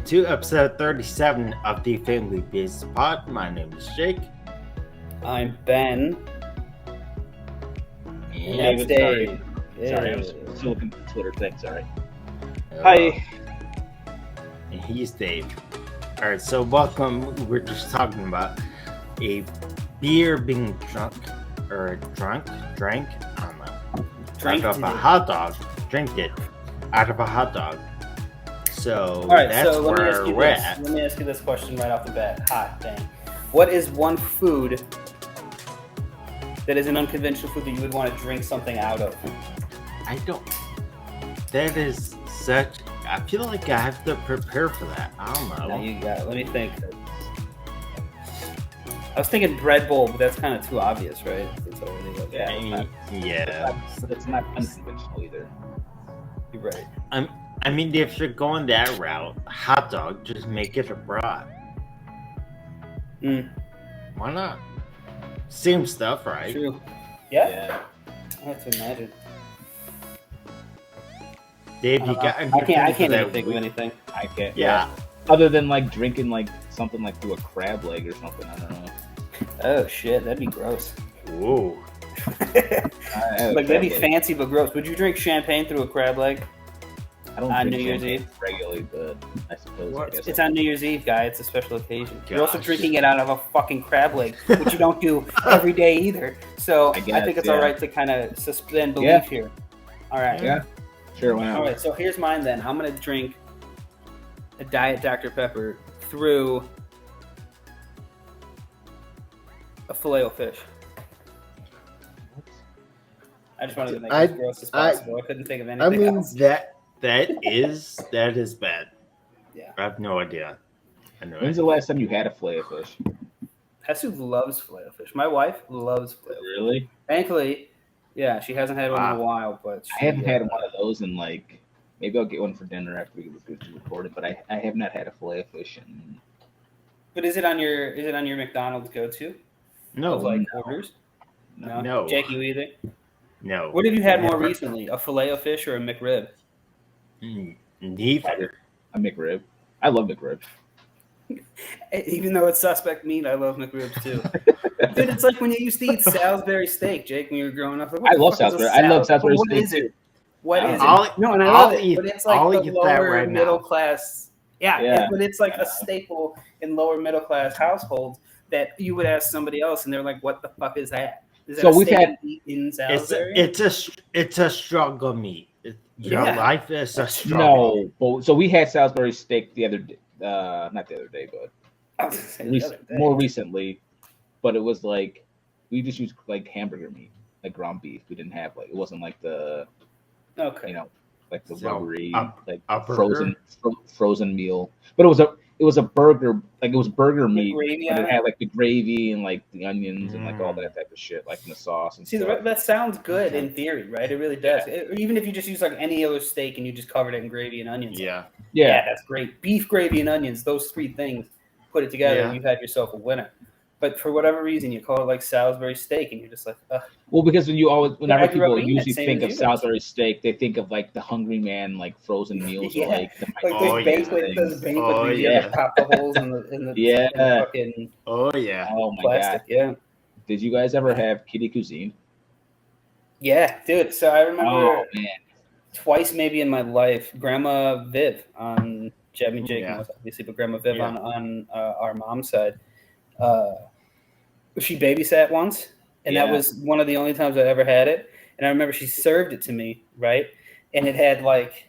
to episode 37 of the Family Business Pod. My name is Jake. I'm Ben. And that's Dave. Sorry, I was still looking at the Twitter thing. Sorry. Hi. And he's Dave. Alright, so welcome. We're just talking about a beer being drank. I don't know. Drank out of a hot dog. Drink it out of a hot dog. So Alright, that's so let where me we're ask at. you this. Let me ask you this question right off the bat. Hot bang. What is one food that is an unconventional food that you would want to drink something out of? I don't. That is such. I feel like I have to prepare for that. I don't know. Now you got. Let me think. I was thinking bread bowl, but that's kind of too obvious, right? It's already like, It's not unconventional either. You're right. I mean, if you're going that route, hot dog, just make it a brat. Why not? Same stuff, right? True. Yeah. I have to imagine. Dave, you got. I can't even think of anything. I can't. Yeah. Other than like drinking like something like through a crab leg or something. I don't know. Oh shit, that'd be gross. Whoa. Like that'd be fancy but gross. Would you drink champagne through a crab leg? I don't on drink New Year's champagne Eve? regularly, but I suppose. What? I guess It's on New Year's Eve, guy. It's a special occasion. You're also Gosh. drinking it out of a fucking crab leg, which you don't do every day either. So I, guess, think it's yeah. all right to kind of suspend belief Yeah. here. All right. Yeah. Sure, why not? All right. So here's mine then. I'm gonna drink a Diet Dr Pepper through a Filet-O-Fish. I just wanted to make it as gross as possible. I couldn't think of anything I mean, else. that is bad. Yeah. I have no idea. When's the last time you had a Filet-O-Fish? Hesu loves Filet-O-Fish. My wife loves Filet-O-Fish. Really? Thankfully, yeah, she hasn't had one in a while, but I haven't had one of those in like. Maybe I'll get one for dinner after we get recorded. But I have not had a Filet-O-Fish in. But is it on your McDonald's go-to? No. Of like orders? No. Jake, you either? No. What have you had more Never. recently? A Filet-O-Fish or a McRib? Neither. A McRib. I love McRib. Even though it's suspect meat, I love McRibs too. Dude, it's like when you used to eat Salisbury steak, Jake, when you were growing up. Like, what I the love fuck is a Salisbury. I love Salisbury What steak. is it? What is I'll- it? No, and I I'll love it, eat- but it's like I'll the eat that lower right now. middle class. Yeah, Yeah. but it's like a staple in lower middle class households that you would ask somebody else, and they're like, "What the fuck is that?" Is that So a we've steak had- and meat in It's Salisbury? a struggle meat. Your Yeah. life is a struggle. No, but so we had Salisbury steak the other day. Not the other day, but I was gonna say the other day. more recently. But it was like we just used like hamburger meat, like ground beef. We didn't have like it wasn't like the Okay. like the So, rubbery like a burger? frozen meal. But it was a burger, like it was burger The meat. gravy But on it it? had like the gravy and like the onions and like all that type of shit, like in the sauce and See, stuff. that sounds good in theory, right? It really does. Even if you just use like any other steak and you just covered it in gravy and onions. Yeah. Yeah, that's great. Beef, gravy, and onions, those three things, put it together, Yeah. and you've had yourself a winner. But for whatever reason, you call it like Salisbury steak, and you're just like, ugh. Well, because whenever I grew up people eating it, usually same think as of you. Salisbury steak, they think of like the Hungry Man, like frozen meals, Yeah. or like the Like Oh, those yeah. banquet Oh, meals, yeah. you pop the holes in the Yeah. fucking Oh yeah. oh my plastic. god! Yeah. Did you guys ever have kitty cuisine? Yeah, dude. So I remember Oh man, twice maybe in my life, Grandma Viv on Jeb and Jake Yeah. knows, obviously, but Grandma Viv Yeah. on our mom's side. She babysat once, and that Yeah. was one of the only times I ever had it. And I remember she served it to me, right? And it had like,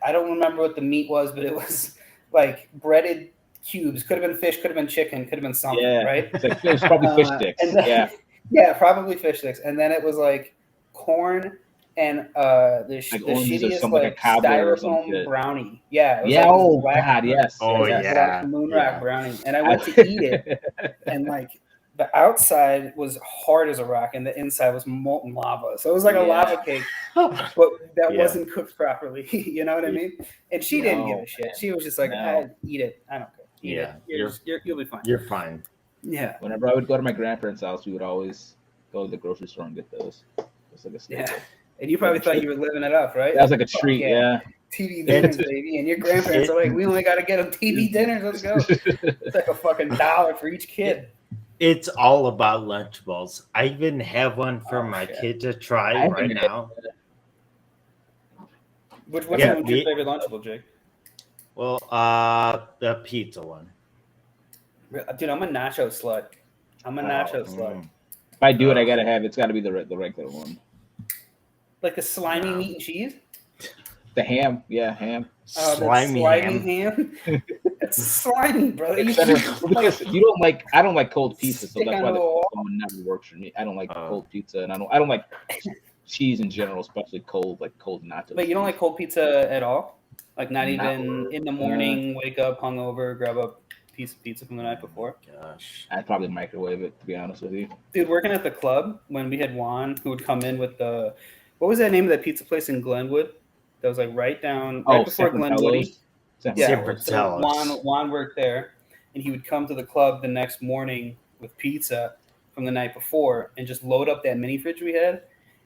I don't remember what the meat was, but it was like breaded cubes. Could have been fish, could have been chicken, could have been something, yeah, right? it was probably fish sticks. And then- Yeah, Yeah, probably fish sticks. And then it was like corn and the Like oranges or shittiest something, like a cobbler or some styrofoam shit. brownie. Yeah. It was yeah. like this Oh black- god, yes. Oh, yes. yeah. black moon rock Yeah. brownie. And I went to eat it, and like the outside was hard as a rock, and the inside was molten lava. So it was like a Yeah. lava cake, but that Yeah. wasn't cooked properly. You know what I mean? And she didn't give No, a shit. man. She was just like, No. eat it. I don't care. Eat Yeah. it. You'll be fine. You're fine. Yeah. Whenever I would go to my grandparents' house, we would always go to the grocery store and get those. It's like a staple. Yeah. And you probably thought you were living it up, right? That was like a Fuck treat, yeah. TV dinners, baby. And your grandparents are like, we only got to get them TV dinners. Let's go. It's like a fucking $1 for each kid. It's all about Lunchables. I even have one for Oh, my shit. kid to try right now. Which Yeah, one was your favorite Lunchable, Jake? Well, the pizza one. Dude, I'm a nacho slut. Mm. If I do it, I gotta have. It's got to be the regular one. Like the slimy No. meat and cheese? The ham, yeah, ham. Slimy ham. It's slimy, brother. Because you don't like. I don't like cold pizza, so Stick that's on why the the wall. pizza one never works for me. I don't like cold pizza, and I don't like cheese in general, especially cold nachos. But you don't like cold pizza at all? Like not No. even in the morning, wake up hungover, grab a piece of pizza from the night before? Gosh. I'd probably microwave it, to be honest with you. Dude, working at the club when we had Juan, who would come in with the, what was that name of that pizza place in Glenwood? That was like right before Glenwood. Yeah, so Juan worked there, and he would come to the club the next morning with pizza from the night before and just load up that mini fridge we had.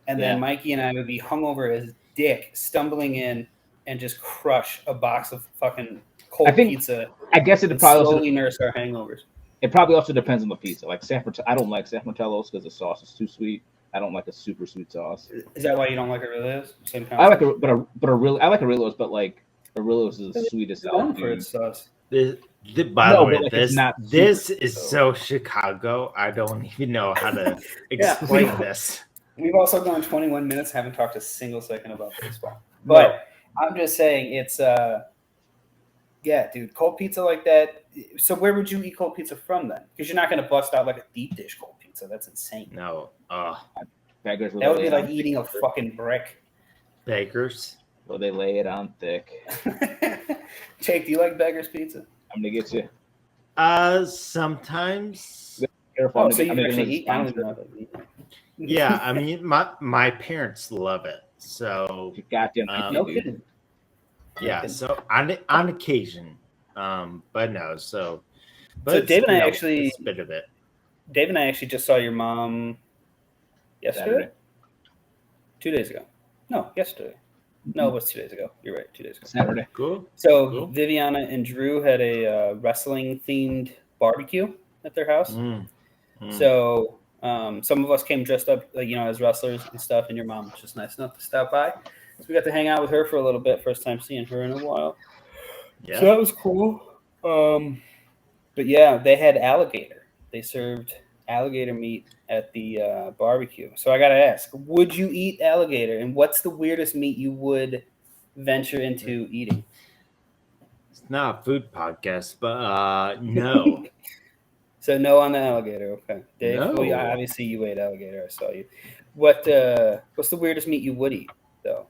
And then Mikey and I would be hungover as dick, stumbling in and just crush a box of fucking cold pizza. I guess it probably slowly nurse our hangovers. It probably also depends on the pizza. Like I don't like San Fratello's because the sauce is too sweet. I don't like a super sweet sauce. Is that why you don't like Aurelio's? Same kind. I like Aurelio's, but like Aurelio's is the sweetest. Known for its sauce. By the way, this is so Chicago. I don't even know how to explain this. We've also gone 21 minutes, haven't talked a single second about baseball. But I'm just saying it's dude, cold pizza like that. So where would you eat cold pizza from then? Because you're not going to bust out like a deep dish cold pizza. That's insane. No. That would be like eating a fucking brick. Beggars. Well, they lay it on thick. Jake, do you like Beggar's Pizza? I'm gonna get you. Sometimes. Careful. So you can actually eat. I don't even know if I eat. Yeah, I mean, my parents love it. So no kidding. Yeah, so on occasion, but no. So Dave and I actually a bit of it. Dave and I actually just saw your mom yesterday. Saturday. 2 days ago. No, yesterday. No, it was 2 days ago. You're right, 2 days ago. Saturday. Cool. So Viviana and Drew had a wrestling themed barbecue at their house. So some of us came dressed up, as wrestlers and stuff, and your mom was just nice enough to stop by. So we got to hang out with her for a little bit. First time seeing her in a while. Yeah. So that was cool. But yeah, they had alligator. They served alligator meat at the barbecue. So I got to ask, would you eat alligator? And what's the weirdest meat you would venture into eating? It's not a food podcast, but no. So no on the alligator. Okay. Dave, no. Well, obviously you ate alligator. I saw you. What's the weirdest meat you would eat, though?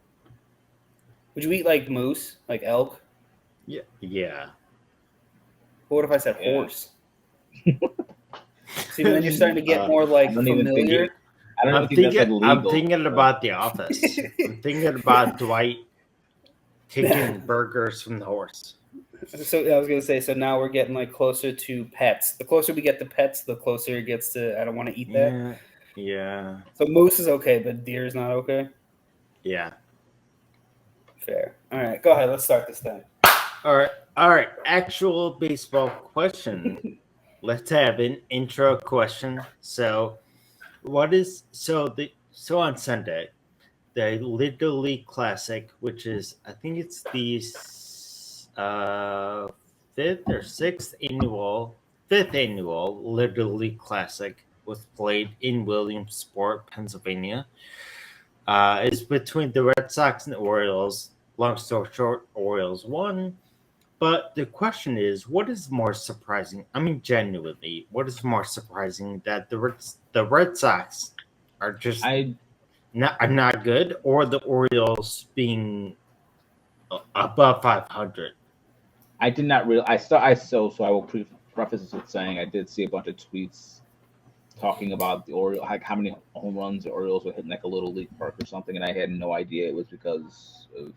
Would you eat like moose, like elk? Yeah. What if I said horse? See, then you're starting to get more like familiar. I'm thinking about The Office. I'm thinking about Dwight taking burgers from the horse. So I was gonna say. So now we're getting like closer to pets. The closer we get to pets, the closer it gets to. I don't want to eat that. Yeah. So moose is okay, but deer is not okay. Yeah. Fair. All right, go ahead. Let's start this thing. All right. Actual baseball question. Let's have an intro question. So, on Sunday, the Little League Classic, which is I think it's the fifth annual Little League Classic, was played in Williamsport, Pennsylvania. It's between the Red Sox and the Orioles. Long story short, Orioles won. But the question is, what is more surprising? I mean, genuinely, what is more surprising, that the Red Sox are just not good, or the Orioles being above 500? I did not realize. I will preface this with saying I did see a bunch of tweets talking about the Orioles, like how many home runs the Orioles were hitting like a little league park or something, and I had no idea it was because of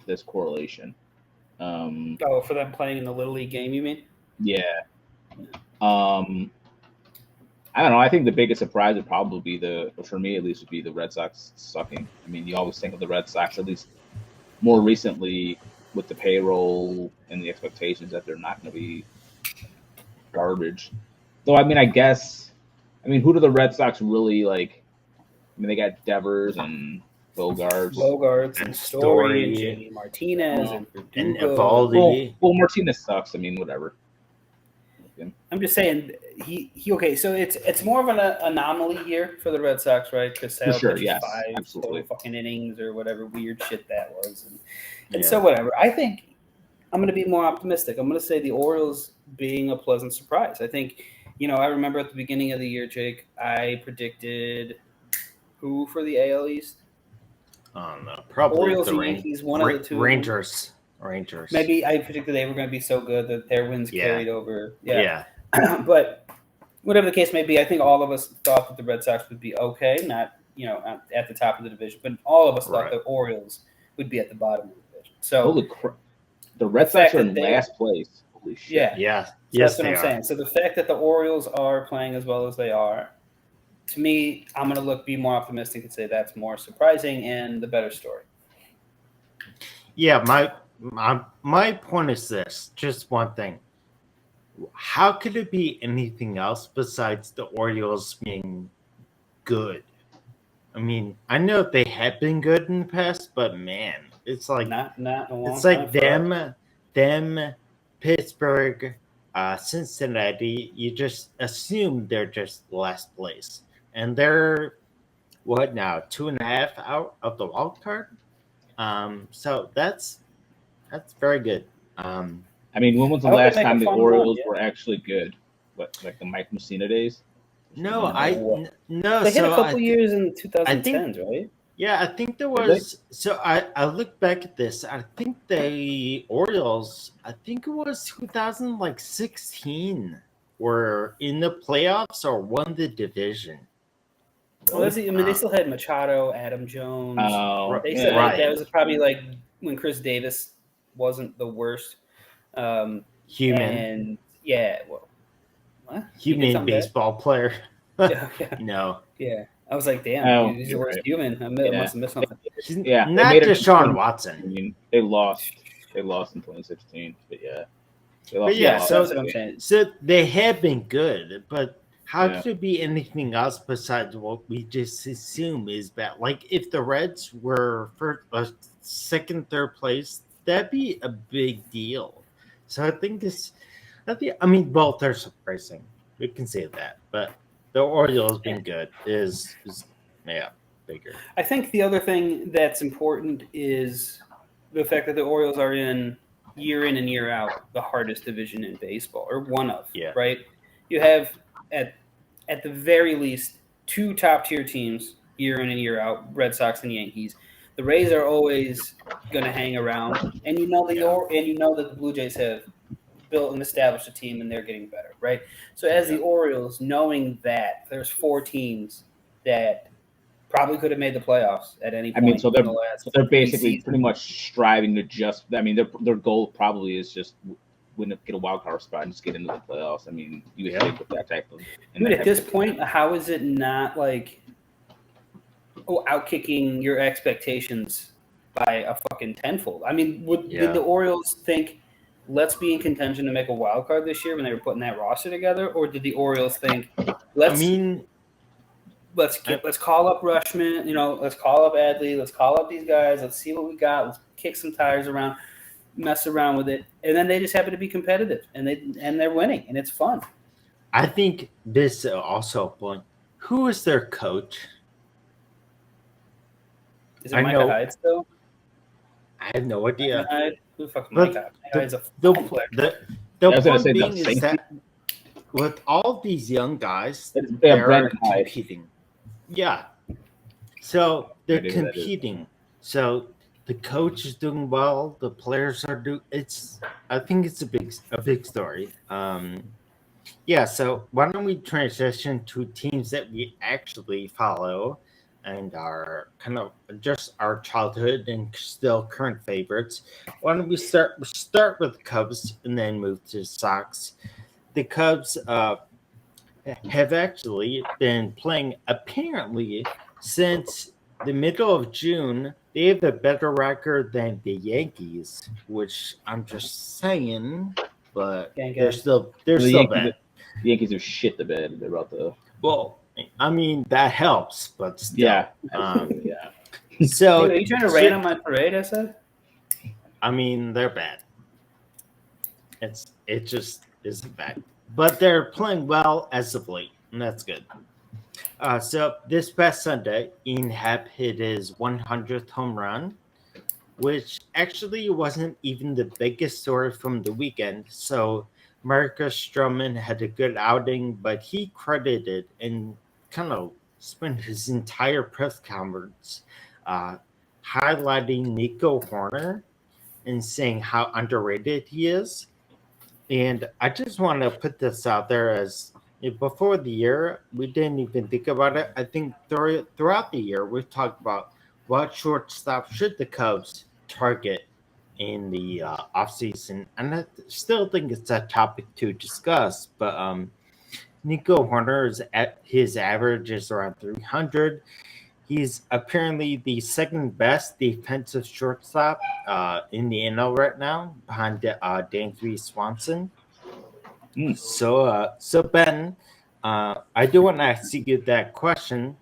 this correlation. For them playing in the Little League game, you mean? Yeah. I don't know. I think the biggest surprise would probably be for me at least, would be the Red Sox sucking. I mean, you always think of the Red Sox, at least more recently with the payroll and the expectations that they're not going to be garbage. Though, I mean, who do the Red Sox really like? I mean, they got Devers and Bogarts and Story and JD Martinez and and Verdugo. Evaldi. Well, Martinez sucks. I mean, whatever. I'm just saying he okay. So it's more of an anomaly year for the Red Sox, right? Because For sure, pitches yes, 5 absolutely. total fucking innings or whatever weird shit that was, and so whatever. I think I'm going to be more optimistic. I'm going to say the Orioles being a pleasant surprise. I think, I remember at the beginning of the year, Jake, I predicted who for the AL East? I don't know. Probably Orioles the and Yankees, one of the two. Rangers. Maybe I predicted they were going to be so good that their wins carried over. Yeah. But whatever the case may be, I think all of us thought that the Red Sox would be okay, not at the top of the division, but all of us thought the Orioles would be at the bottom of the division. So holy crap, the Red Sox are in last place. Holy shit! Yeah. So yes, that's what I'm saying. So the fact that the Orioles are playing as well as they are, to me, I'm going to be more optimistic and say that's more surprising and the better story. Yeah, my point is this: just one thing. How could it be anything else besides the Orioles being good? I mean, I know they have been good in the past, but man, it's like not in a long it's like time them, Pittsburgh, Cincinnati. You just assume they're just last place, and they're what now 2.5 out of the wild card. So that's very good. I mean, when was the last time the Orioles were actually good? What, like the Mike Mussina days? No, no. They had a couple years in 2010s, right? Yeah, I think there was. So I look back at this. I think the Orioles. I think it was 2016 were in the playoffs or won the division. Well, I mean, they still had Machado, Adam Jones. They said that was probably like when Chris Davis wasn't the worst. Human. And yeah, well, what? Human baseball player. Yeah. No. Yeah. I was like, damn, he's the worst human. I must have missed something. Not Deshaun Watson. I mean, they lost in 2016, but yeah. So they have been good, but how could it be anything else besides what we just assume is bad? Like if the Reds were for second, third place, that'd be a big deal. So I think both are surprising. We can say that, but the Orioles being good is bigger. I think the other thing that's important is the fact that the Orioles are in and year out the hardest division in baseball, or one of. Right? You have at the very least 2 top tier teams year in and year out, Red Sox and Yankees. The Rays are always going to hang around, and you know that the Blue Jays have built and established a team, and they're getting better, right? So as the Orioles, knowing that there's 4 teams that probably could have made the playoffs at any point. I mean, so they're basically pretty much striving to just. I mean, their goal probably is just get a wild card spot and just get into the playoffs. I mean, you would think with that type of. Dude, at this point, how is it not like outkicking your expectations by a fucking tenfold? I mean, did the Orioles think, let's be in contention to make a wild card this year when they were putting that roster together, or did the Orioles think, let's call up Rushman, let's call up Adley, let's call up these guys, let's see what we got, let's kick some tires around, mess around with it, and then they just happen to be competitive and they're winning and it's fun. I think this also a point. Who is their coach? Is it Micah Hyde still? I have no idea. Who the fuck's Micah Hyde? The point being is that with all these young guys, they're competing. Yeah. So they're competing. So the coach is doing well. The players are doing. I think it's a big story. So why don't we transition to teams that we actually follow and are kind of just our childhood and still current favorites? Why don't we start with the Cubs and then move to the Sox? The Cubs have actually been playing apparently since the middle of June, they have a better record than the Yankees, which I'm just saying, but Gang, they're gang. still The bad. Yankees are shit the bed. They're about to. Well, I mean that helps, but still. Yeah, absolutely, yeah. So Dude, are you trying to rain on my parade? I said. I mean they're bad. It just isn't bad, but they're playing well as of late, and that's good. So this past Sunday, Ian Happ hit his 100th home run, which actually wasn't even the biggest story from the weekend. So Marcus Stroman had a good outing, but he credited and kind of spent his entire press conference uh, highlighting Nico Horner and saying how underrated he is. And I just want to put this out there as before the year, we didn't even think about it. I think throughout the year, we've talked about what shortstop should the Cubs target in the offseason. And I still think it's a topic to discuss. But Nico Horner is at his average is around 300. He's apparently the second best defensive shortstop in the NL right now, behind Dansby Swanson. So Ben, I do want to ask you that question.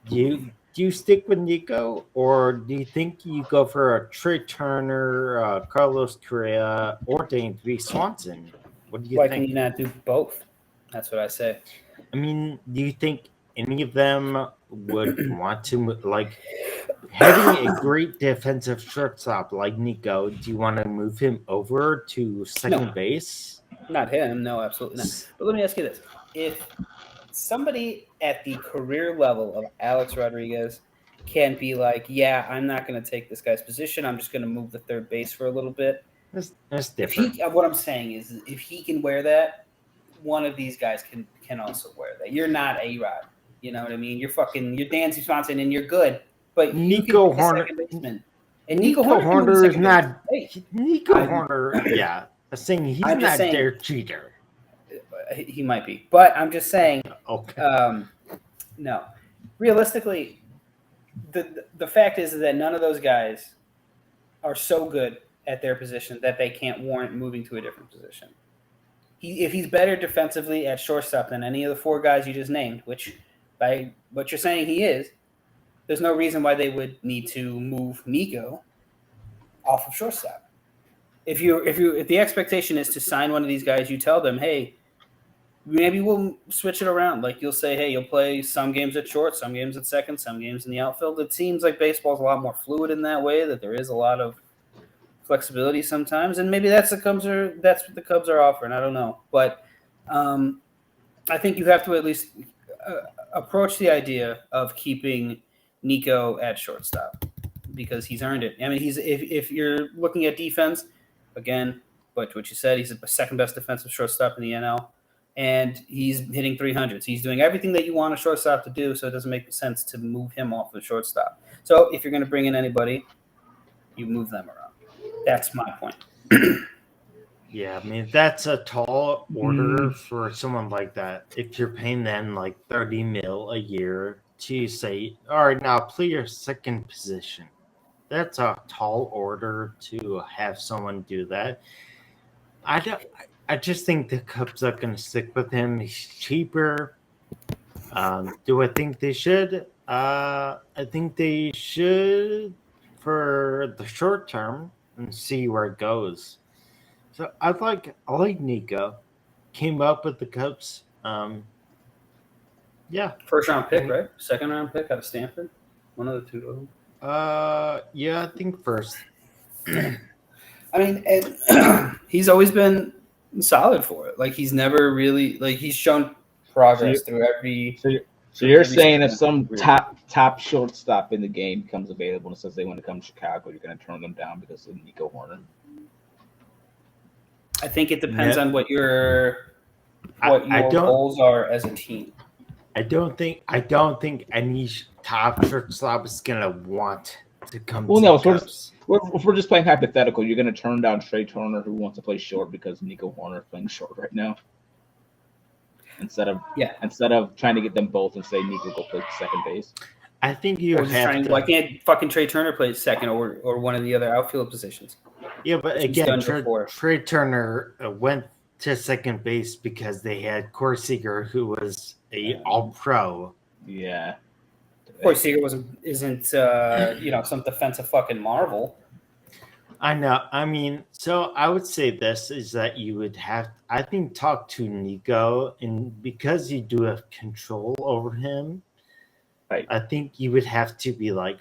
Do you stick with Nico, or do you think you go for a Trey Turner, Carlos Correa, or Dansby Swanson? What do you Why think? can you not do both? That's what I say. I mean, do you think any of them would want to like having a great defensive shortstop like Nico? Do you want to move him over to second base? Not him. No, absolutely not. But let me ask you this: if somebody at the career level of Alex Rodriguez can be like, yeah, I'm not going to take this guy's position. I'm just going to move the third base for a little bit. That's If different. what I'm saying is, if he can wear that, one of these guys can also wear that. You're not A-Rod. You know what I mean? You're Dansby Swanson, and you're good. But you can Nico be a Horner. second baseman. And Nico Horner Horner is not. Hey, Nico Horner, yeah. I'm saying he's I'm just not saying- their cheater. he might be, but I'm just saying. Okay. No, realistically, the fact is that none of those guys are so good at their position that they can't warrant moving to a different position. If he's better defensively at shortstop than any of the four guys you just named, which by what you're saying he is, there's no reason why they would need to move Nico off of shortstop. If the expectation is to sign one of these guys, you tell them, hey, maybe we'll switch it around. Like you'll say, hey, you'll play some games at short, some games at second, some games in the outfield. It seems like baseball's a lot more fluid in that way, that there is a lot of flexibility sometimes, and maybe that's what the Cubs are offering. I don't know, but I think you have to at least approach the idea of keeping Nico at shortstop because he's earned it. I mean, if you're looking at defense again, but what you said, he's the second best defensive shortstop in the NL, and he's hitting 300s. He's doing everything that you want a shortstop to do, so it doesn't make sense to move him off the shortstop. So if you're going to bring in anybody, you move them around. That's my point. Yeah, I mean that's a tall order for someone like that. If you're paying them like 30 mil a year to say, all right, now play your second position. That's a tall order to have someone do that. I just think the Cubs are going to stick with him. He's cheaper. Do I think they should? I think they should for the short term and see where it goes. So I like Nico. Came up with the Cubs. Yeah. First round pick, right? Second round pick out of Stanford. One of the two of them. Yeah, I think first. I mean, and he's always been solid for it. Like he's never really he's shown progress through every. So you're saying if some top shortstop in the game becomes available and says they want to come to Chicago, you're going to turn them down because of Nico Horner? I think it depends on what your goals are as a team. I don't think any top shortstop is gonna want to come. Well, no, if we're just playing hypothetical, you're going to turn down Trey Turner, who wants to play short because Nico Horner is playing short right now. Instead of trying to get them both and say Nico go play second base. I think you Or just have trying. to. Why can't fucking Trey Turner play second or one of the other outfield positions? Yeah, but Which he's again, done before. Trey Turner went to second base because they had Corey Seager, who was a All Pro. Yeah. Corey Seager isn't some defensive fucking marvel. I know. I mean, so I would say this is that you would have, I think, talk to Nico, and because you do have control over him, Right. I think you would have to be like,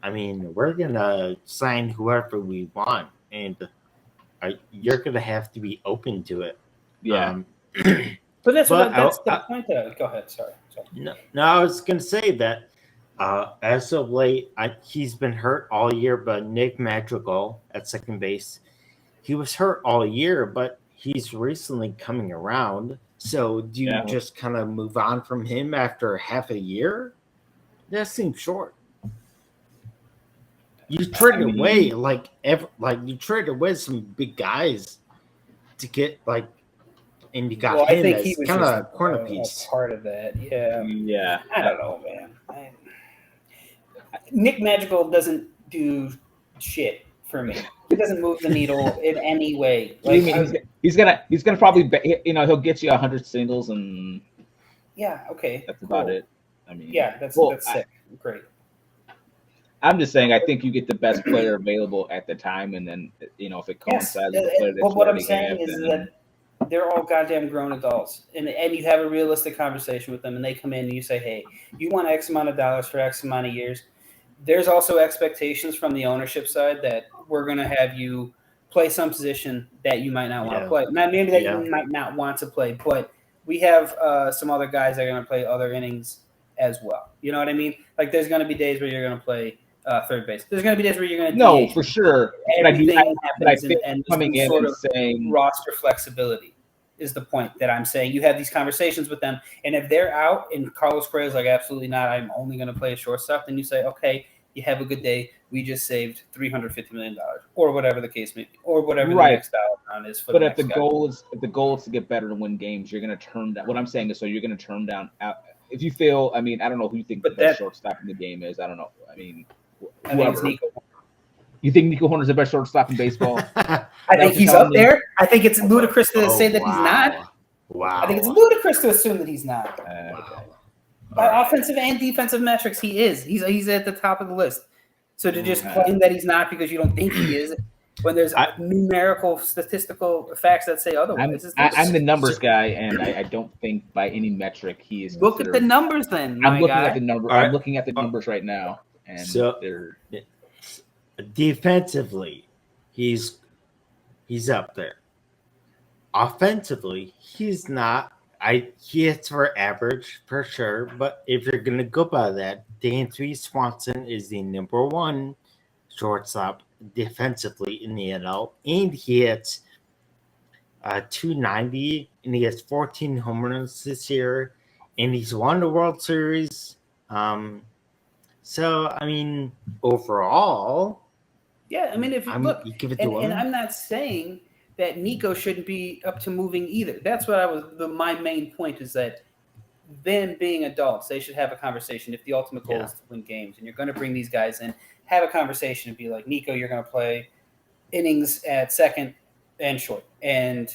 I mean, we're gonna sign whoever we want, and you're gonna have to be open to it. Yeah. But that's But that's the point. Go ahead. Sorry. No, I was gonna say that as of late, he's been hurt all year. But Nick Madrigal at second base, he was hurt all year, but he's recently coming around. So do you just kind of move on from him after half a year? That seems short. You traded away you traded away some big guys to get and you got him I think as he was kind just of a corner piece. part of that. Yeah. Yeah. I don't know, man. Nick Madrigal doesn't do shit for me. He doesn't move the needle in any way. Like, he's gonna probably he'll get you 100 singles and okay, that's about it. I mean, that's sick. Great. I'm just saying, I think you get the best player available at the time, and then if it coincides with the player that what I'm saying is that they're all goddamn grown adults, and you have a realistic conversation with them, and they come in and you say, hey, you want X amount of dollars for X amount of years. There's also expectations from the ownership side that we're going to have you play some position that you might not want to play. Maybe that you might not want to play, but we have some other guys that are going to play other innings as well. You know what I mean? Like there's going to be days where you're going to play third base. There's going to be days where you're going to DH. For sure. Everything happens, and coming in sort and of saying roster flexibility is the point that I'm saying. You have these conversations with them, and if they're out and Carlos Correa is like, absolutely not, I'm only going to play a shortstop, then you say, okay, you have a good day. We just saved $350 million, or whatever the case may be, or whatever the next dollar amount is for. But if the goal is to get better to win games, you're going to turn down. What I'm saying is, so you're going to turn down if you feel. I mean, I don't know who you think the best shortstop in the game is. I don't know. I mean, whoever. I think it's Nico. You think Nico Horner's the best shortstop in baseball? I think he's up there. I think it's ludicrous to say that he's not. Wow. I think it's ludicrous to assume that he's not. By offensive and defensive metrics, he is. He's at the top of the list. So to just claim that he's not because you don't think he is, when there's numerical, statistical facts that say otherwise. I'm the numbers guy, and I don't think by any metric he is. Look at the numbers, then. I'm looking at the number. I'm looking at the numbers right now, and they're defensively, he's up there. Offensively, he's not. He hits for average for sure, but if you're gonna go by that, Dansby Swanson is the number one shortstop defensively in the NL, and he hits 290, and he has 14 home runs this year, and he's won the World Series. So I mean, overall, I mean, if you look, you give it to him. And I'm not saying that Nico shouldn't be up to moving either. That's what my main point is that them being adults, they should have a conversation. If the ultimate goal is to win games and you're going to bring these guys in, have a conversation and be like, Nico, you're going to play innings at second and short. And,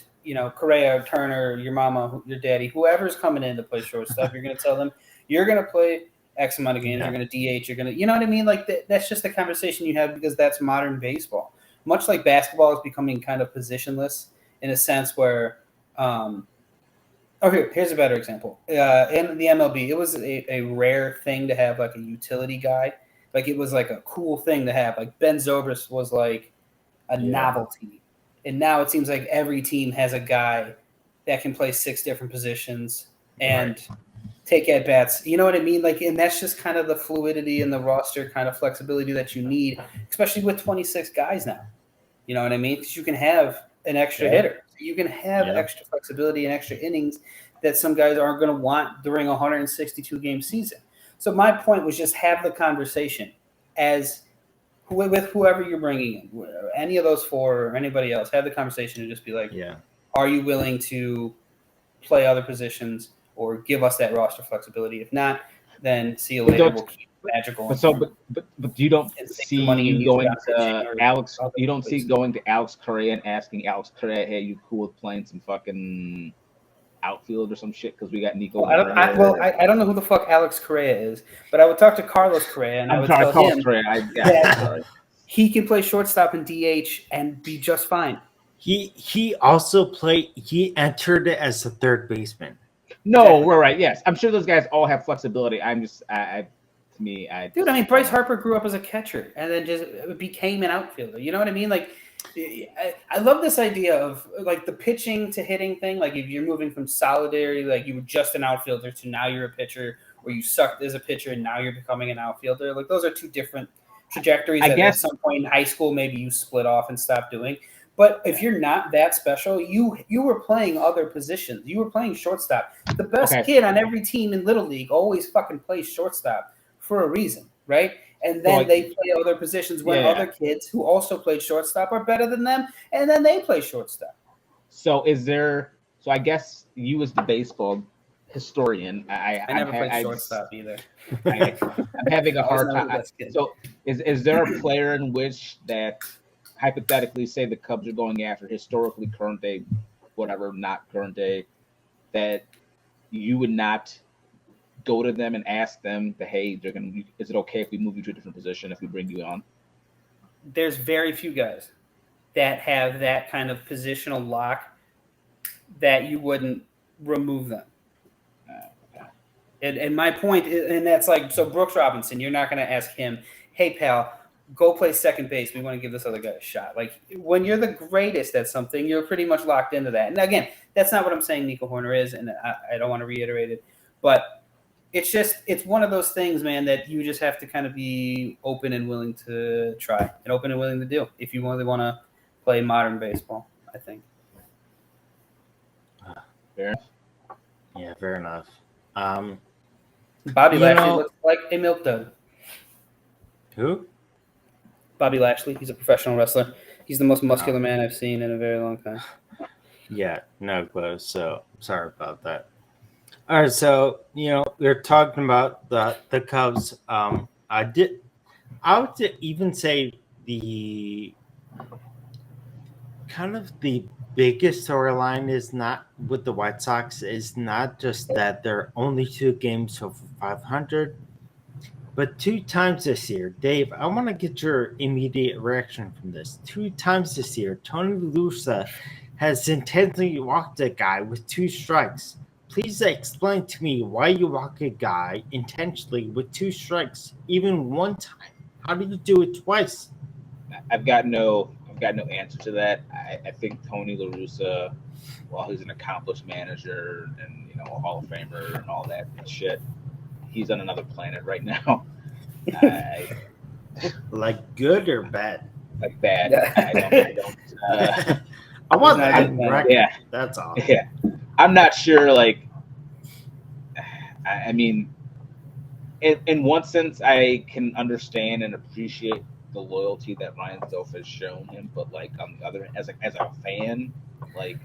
Correa, Turner, your mama, your daddy, whoever's coming in to play shortstop, you're going to tell them you're going to play X amount of games, you're going to DH, you're going to, you know what I mean? Like that's just the conversation you have because that's modern baseball. Much like basketball is becoming kind of positionless in a sense where, here's a better example. In the MLB, it was a rare thing to have like a utility guy. Like it was like a cool thing to have. Like Ben Zobrist was like a novelty. And now it seems like every team has a guy that can play 6 different positions and take at bats. You know what I mean? Like, and that's just kind of the fluidity and the roster kind of flexibility that you need, especially with 26 guys now. You know what I mean? Because you can have an extra hitter. You can have extra flexibility and extra innings that some guys aren't going to want during a 162-game season. So my point was just have the conversation with whoever you're bringing in, any of those 4 or anybody else, have the conversation and just be like, are you willing to play other positions or give us that roster flexibility? If not, then see you later. We'll keep magical. But you don't And save see the money and you use going it on pitching to or Alex. other You don't see places. going to Alex Correa and asking Alex Correa, "Hey, you cool with playing some fucking outfield or some shit?" Because we got Nico. I don't know who the fuck Alex Correa is, but I would talk to Carlos Correa and I would tell him that he can play shortstop and DH and be just fine. He also played. He entered it as a third baseman. No, Exactly. we're right. Yes, I'm sure those guys all have flexibility. I'm just, Dude, I mean, Bryce Harper grew up as a catcher and then just became an outfielder. You know what I mean? Like, I love this idea of like the pitching to hitting thing. Like, if you're moving from solidarity, like you were just an outfielder to now you're a pitcher, or you sucked as a pitcher and now you're becoming an outfielder. Like, those are two different trajectories that at some point in high school maybe you split off and stopped doing. But if you're not that special, you were playing other positions. You were playing shortstop. The best kid on every team in Little League always fucking plays shortstop for a reason, right? And then they play other positions when other kids who also played shortstop are better than them, and then they play shortstop. So I guess you as the baseball historian, I never played shortstop either. I'm having a hard time. So is there a player in which that hypothetically, say the Cubs are going after historically current day, whatever, not current day, that you would not go to them and ask them, hey, is it okay if we move you to a different position if we bring you on? There's very few guys that have that kind of positional lock that you wouldn't remove them. And my point is, and that's like, so Brooks Robinson, you're not going to ask him, hey, pal, go play second base. We want to give this other guy a shot. Like, when you're the greatest at something, you're pretty much locked into that. And again, that's not what I'm saying Nico Horner is, and I don't want to reiterate it. But it's one of those things, man, that you just have to kind of be open and willing to try and open and willing to do if you really want to play modern baseball, I think. Fair. Yeah, fair enough. Bobby Lashley looks like a milk dud. Who? Bobby Lashley. He's a professional wrestler. He's the most muscular man I've seen in a very long time. Yeah, no clue. So sorry about that. All right, so we're talking about the Cubs. I would even say the kind of the biggest storyline is not with the White Sox is not just that they're only 2 games over 500, but 2 times this year, Dave. I want to get your immediate reaction from this. 2 times this year, Tony La Russa has intentionally walked a guy with 2 strikes. Please explain to me why you walk a guy intentionally with 2 strikes, even one time. How do you do it twice? I've got no answer to that. I think Tony La Russa, while he's an accomplished manager and a Hall of Famer and all that shit, he's on another planet right now. Like good or bad? Like bad. I don't. I want that. Yeah, that's all. Yeah, I'm not sure. Like, I mean, in one sense, I can understand and appreciate the loyalty that Ryan Self has shown him, but like on the other hand, as a fan, like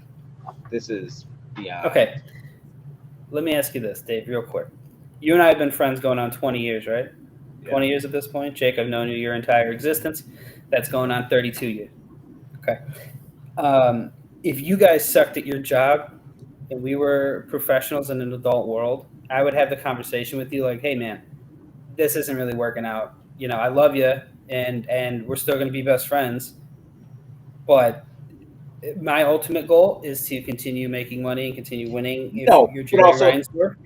this is beyond. Okay, let me ask you this, Dave, real quick. You and I have been friends going on 20 years, right? Yeah. 20 years at this point. Jake, I've known you your entire existence. That's going on 32 years. Okay. If you guys sucked at your job and we were professionals in an adult world, I would have the conversation with you like, hey, man, this isn't really working out. I love you, and we're still going to be best friends. But my ultimate goal is to continue making money and continue winning. You're Jerry Ryan's work.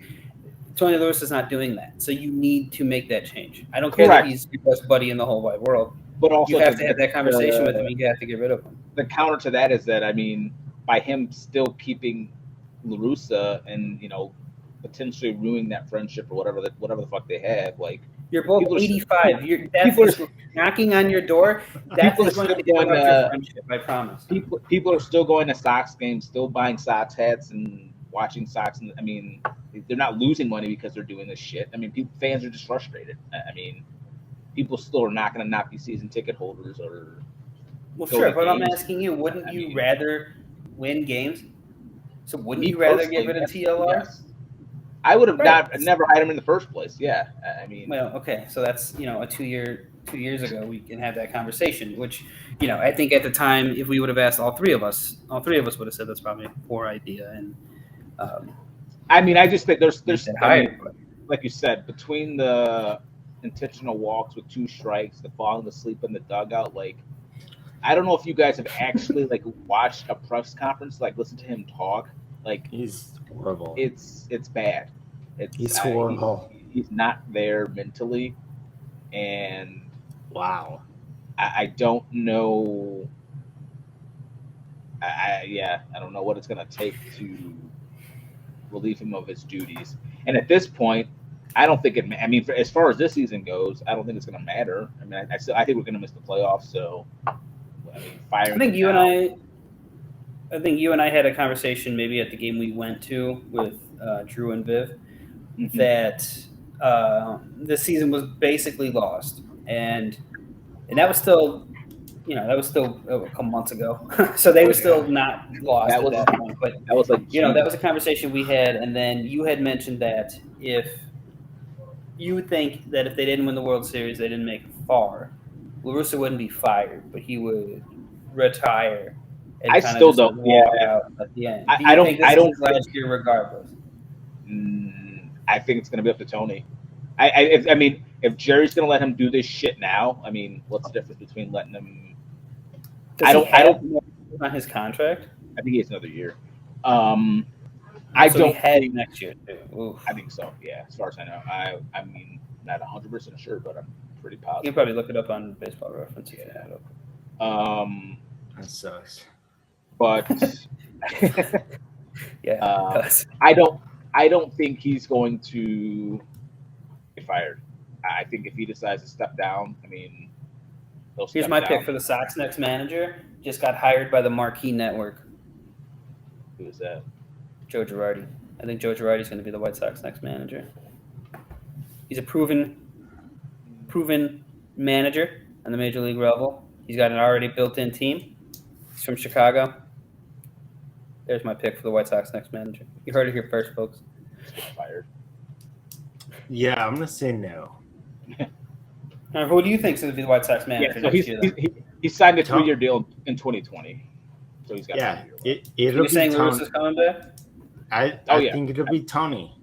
Tony La Russa is not doing that. So you need to make that change. I don't care that he's your best buddy in the whole wide world. But also you have to have that conversation with him. You have to get rid of him. The counter to that is that, I mean, by him still keeping La Russa and, potentially ruining that friendship or whatever the fuck they have, like, you're both 85. People are knocking on your door. That's going to interrupt your friendship, I promise. People are still going to Sox games, still buying Sox hats and watching Sox. And I mean, they're not losing money because they're doing this shit. I mean, fans are just frustrated. I mean, people still are not going to not be season ticket holders or. Well, sure, but I'm asking you, wouldn't you rather win games? So wouldn't you rather get rid of TLR? Yes. I would have Right. never hired him in the first place. Yeah, I mean, Well, okay, so that's a 2 years ago we can have that conversation. Which I think at the time, if we would have asked all three of us would have said that's probably a poor idea. And I mean, I just think there's that I higher, mean, like you said, between the intentional walks with 2 strikes, the falling asleep in the dugout, like I don't know if you guys have actually like watched a press conference, like listen to him talk. Like He's horrible. it's bad. He's horrible. He's not there mentally, and Wow. I don't know. I don't know what it's gonna take to relieve him of his duties. And at this point, I don't think it. I mean, as far as this season goes, I don't think it's gonna matter. I mean, I think we're gonna miss the playoffs. So, I mean, firing. I think you and I had a conversation maybe at the game we went to with Drew and Viv that this season was basically lost, and that was still a couple months ago, so they were still not lost at that point. But that was like that was a conversation we had, and then you had mentioned that if you would think that if they didn't win the World Series, they didn't make it far, La Russa wouldn't be fired, but he would retire. And I still don't. Walk out at the end. I don't. Think this is last year, regardless. I think it's going to be up to Tony. I mean, if Jerry's going to let him do this shit now, I mean, what's the difference between letting him? I don't on his contract. I think he has another year. I don't have next year too. Oof. I think so. Yeah, as far as I know. I mean, not 100% sure, but I'm pretty positive. You can probably look it up on Baseball Reference. Yeah. That sucks. But yeah, I don't think he's going to get fired. I think if he decides to step down, I mean, here's my pick for the Sox next manager. Just got hired by the Marquee Network. Who is that? Joe Girardi. I think Joe Girardi is going to be the White Sox next manager. He's a proven manager on the major league level. He's got an already built-in team. He's from Chicago. There's my pick for the White Sox next manager. You heard it here first, folks. Fired. Yeah, I'm gonna say no. Who do you think is going to be the White Sox manager next year? He signed a 3-year deal in 2020 , so he's got. Yeah, it'll be saying Lewis is coming back. I think it'll be Tony,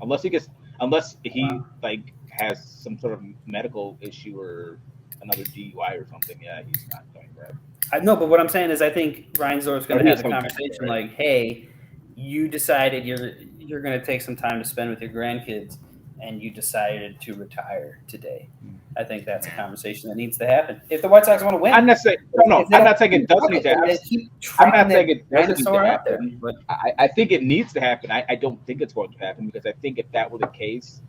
unless he like has some sort of medical issue or another DUI or something. Yeah, he's not going back. I know, but what I'm saying is I think Ryan Zor's going to have a conversation like, hey, you decided you're going to take some time to spend with your grandkids, and you decided to retire today. I think that's a conversation that needs to happen. If the White Sox want to win. I'm not saying it doesn't need to happen. I'm not saying it doesn't need to happen. But I think it needs to happen. I don't think it's going to happen because I think if that were the case,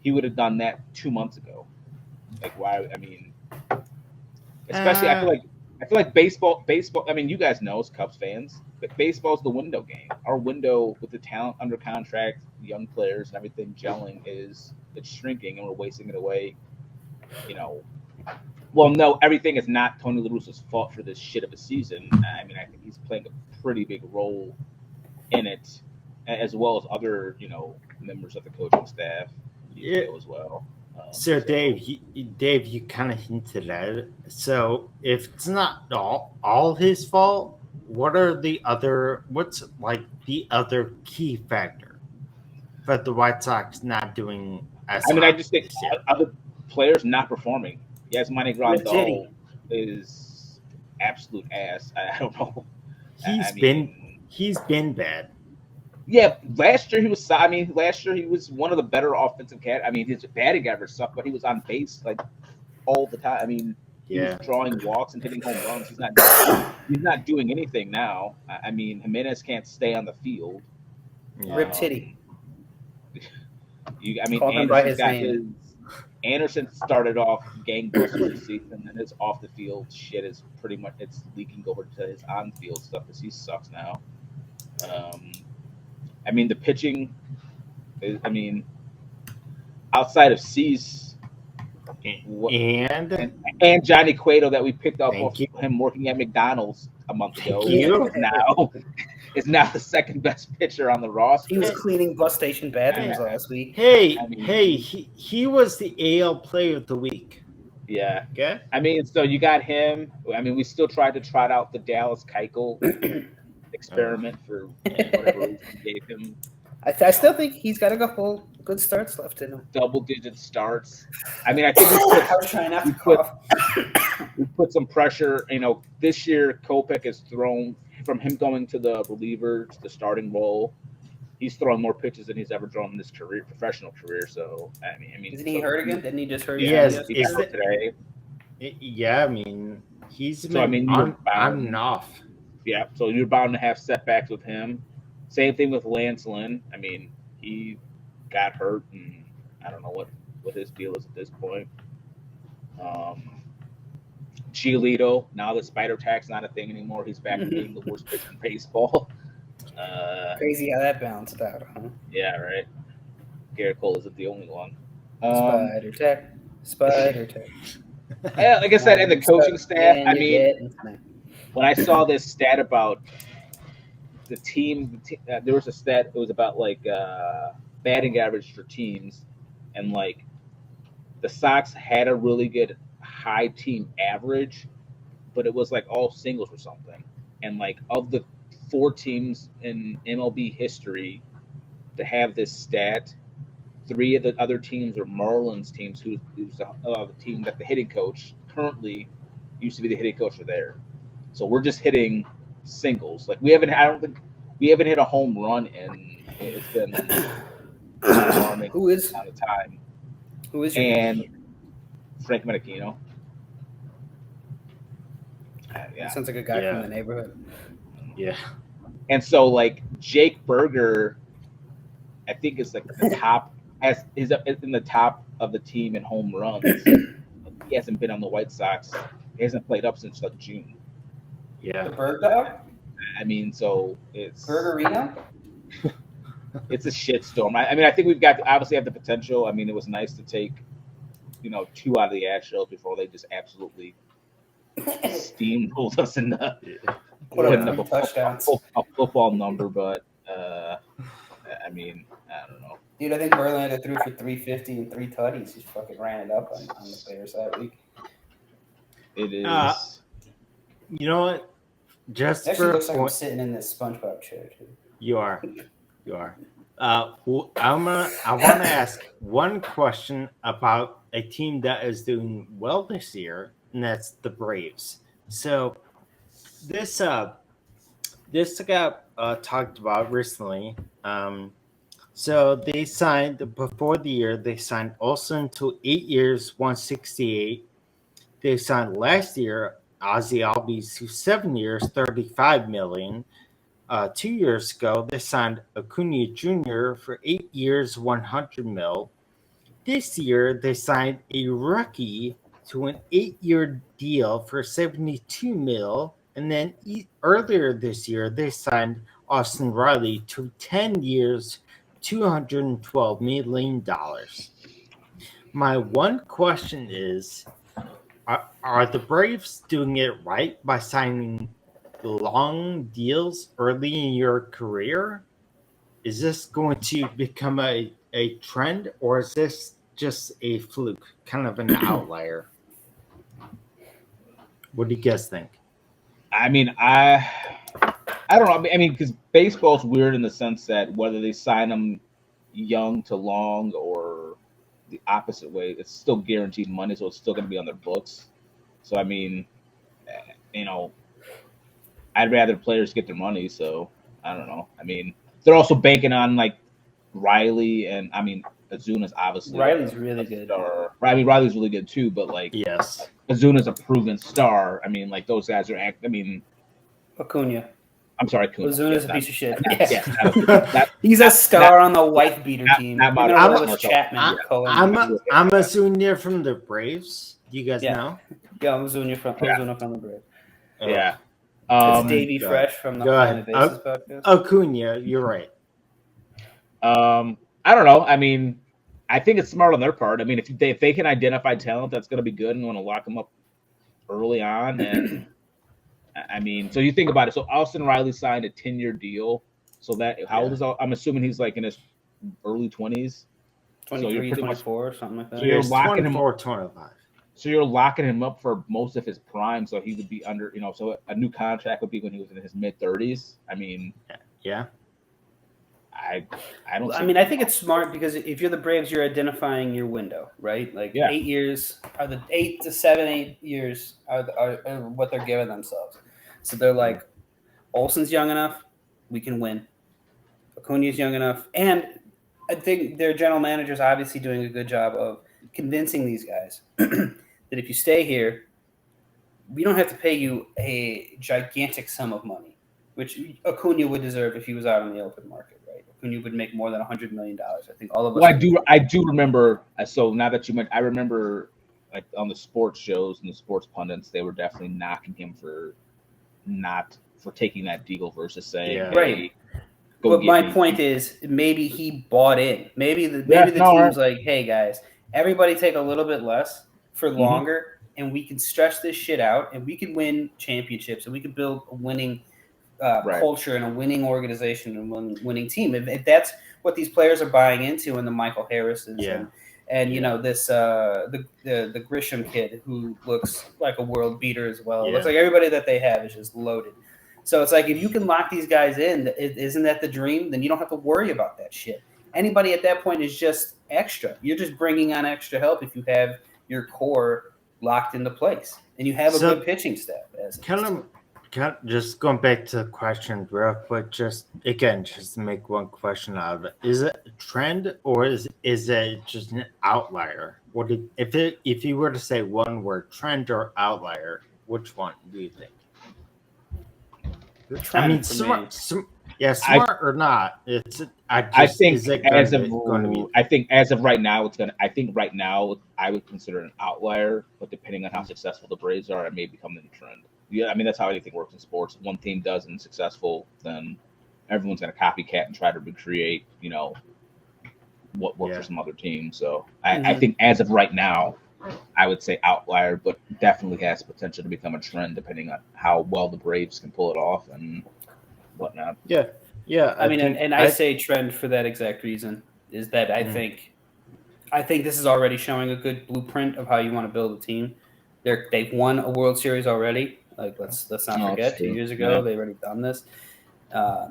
he would have done that 2 months ago. Like, why? I mean, especially I feel like baseball. I mean, you guys know as Cubs fans, but baseball's the window game. Our window with the talent under contract, young players, and everything gelling it's shrinking, and we're wasting it away. Well, no, everything is not Tony La Russa's fault for this shit of a season. I mean, I think he's playing a pretty big role in it, as well as other, members of the coaching staff as well. So Dave, you kind of hinted at it. So if it's not all his fault, what's the other key factor for the White Sox not doing as I just think other players not performing. Yasmani Grandal is absolute ass. I don't know. He's been bad. Yeah, last year he was. Last year he was one of the better offensive cat. I mean, his batting average sucked, but he was on base like all the time. I mean, he was drawing walks and hitting home runs. He's not doing anything now. I mean, Jimenez can't stay on the field. Rip Titty. Anderson started off gangbusters this season, and his off the field shit is pretty much leaking over to his on field stuff because he sucks now. I mean, the pitching is, outside of Cease and Johnny Cueto that we picked up off him working at McDonald's a month ago. Now is now the second best pitcher on the roster. He was cleaning bus station bathrooms Yeah. last week. Hey, I mean- he was the AL Player of the Week. Yeah. Okay. I mean, so you got him. I mean, we still tried to trot out the Dallas Keuchel experiment for whatever reason we gave him. I still think he's got a couple good starts left in him. Double-digit starts. I mean, I think I was trying not to cough. we put some pressure. You know, this year Kopech has thrown from him going to the reliever to the starting role. He's thrown more pitches than he's ever thrown in his professional career. So I mean, Isn't he hurt again? Didn't he just hurt? Yes, he got hurt today. Yeah, I mean, he's been So, I mean, you're on and off. Yeah, so you're bound to have setbacks with him. Same thing with Lance Lynn. I mean, he got hurt, and I don't know what his deal is at this point. Giolito, now that spider tack's not a thing anymore, he's back to being the worst pitcher in baseball. Crazy how that balanced out, huh? Yeah, right. Garrett Cole isn't the only one. Spider tech. Yeah, like I said, and the coaching staff. I mean, when I saw this stat about the team, there was a stat. It was about like batting average for teams, and like the Sox had a really good high team average, but it was like all singles or something. And like of the 4 teams in MLB history to have this stat, 3 of the other teams are Marlins teams, who's the team that the hitting coach currently used to be the hitting coach for there. So we're just hitting singles. Like I don't think we haven't hit a home run in it's been alarming Who is amount of time. Who is your And Frank Menachino. Yeah. Sounds like a guy from the neighborhood. Yeah. And so like Jake Berger, I think is like the top is in the top of the team in home runs. He hasn't been on the White Sox. He hasn't played up since like June. Yeah. The Bird Dog? I mean, so it's Burgerino? It's a shitstorm. I mean, I think we've got obviously have the potential. I mean, it was nice to take 2 out of the Astros before they just absolutely steamrolled us in the putting up a football number, but I mean, I don't know. Dude, I think Verlander threw for 350 and 3 tutties. He fucking ran it up on the players that week. It is. You know what? Just Actually, for looks like I'm sitting in this SpongeBob chair too. You are. I want to ask one question about a team that is doing well this year, and that's the Braves. So this got talked about recently. So they signed before the year. They signed Olsen to 8 years, 168. They signed last year Ozzy Albies to 7 years, $35 million. 2 years ago, they signed Acuna Jr. for 8 years, $100 million. This year, they signed a rookie to an 8-year deal for $72 million. And then earlier this year, they signed Austin Riley to 10 years, $212 million. My one question is, are the Braves doing it right by signing long deals early in your career? Is this going to become a trend, or is this just a fluke, kind of an outlier? What do you guys think? I mean, I don't know. I mean, because baseball's weird in the sense that whether they sign them young to long or the opposite way, it's still guaranteed money, so it's still going to be on their books. So I mean, I'd rather players get their money. So I don't know. I mean, they're also banking on like Riley, and I mean, Azuna's obviously Riley's really good. I mean, Riley's really good too, but like, yes, Azuna's a proven star. I mean, like those guys are. I mean, Acuna. I'm sorry, Acuna. Azuna's a piece of shit. He's a star on the wife beater team. I'm Chapman. I'm Acuna from the Braves. Do you guys know? Yeah, I'm Acuna from the Braves. Yeah. It's Davey Fresh from the Bases podcast. Acuna, you're right. I don't know. I mean, I think it's smart on their part. I mean, if they can identify talent that's going to be good and want to lock them up early on, and I mean, so you think about it. So Austin Riley signed a 10-year deal. So that how old is? I'm assuming he's like in his early 20s. 23, 24, something like that. So you're locking 24, 25. So you're locking him up for most of his prime. So he would be under, so a new contract would be when he was in his mid 30s. I mean, yeah. I don't. I mean, I think it's smart because if you're the Braves, you're identifying your window, right? Like 8 years are the 8 to 7, 8 years are what they're giving themselves. So they're like, Olsen's young enough, we can win. Acuna's young enough, and I think their general manager's obviously doing a good job of convincing these guys that if you stay here, we don't have to pay you a gigantic sum of money, which Acuna would deserve if he was out on the open market, right? Acuna would make more than $100 million. I think all of us. Well, I do remember. So now that you mentioned, I remember like on the sports shows and the sports pundits, they were definitely knocking him for taking that deal versus saying, Yeah. hey, right. But my point is, maybe he bought in. Maybe the team's like, hey guys, everybody take a little bit less for longer, and we can stretch this shit out, and we can win championships, and we can build a winning culture and a winning organization and a winning team. If that's what these players are buying into, and the Michael Harris's and you know this the Grisham kid who looks like a world beater as well. It looks like everybody that they have is just loaded. So it's like if you can lock these guys in, isn't that the dream? Then you don't have to worry about that shit. Anybody at that point is just extra. You're just bringing on extra help if you have your core locked into place and you have a good pitching staff. Just going back to the question real quick, just to make one question out of it. Is it a trend or is it just an outlier? If you were to say one word, trend or outlier, which one do you think? I mean, smart or not. I think as of right now, I think right now I would consider it an outlier, but depending on how successful the Braves are, it may become a trend. Yeah, I mean that's how anything works in sports. If one team does and is successful, then everyone's going to copycat and try to recreate, what worked for some other team. So I think as of right now, I would say outlier, but definitely has potential to become a trend depending on how well the Braves can pull it off and whatnot. Yeah. I mean, I say trend for that exact reason is that I think this is already showing a good blueprint of how you want to build a team. They've won a World Series already. Like let's not forget, 2 years ago they already done this, or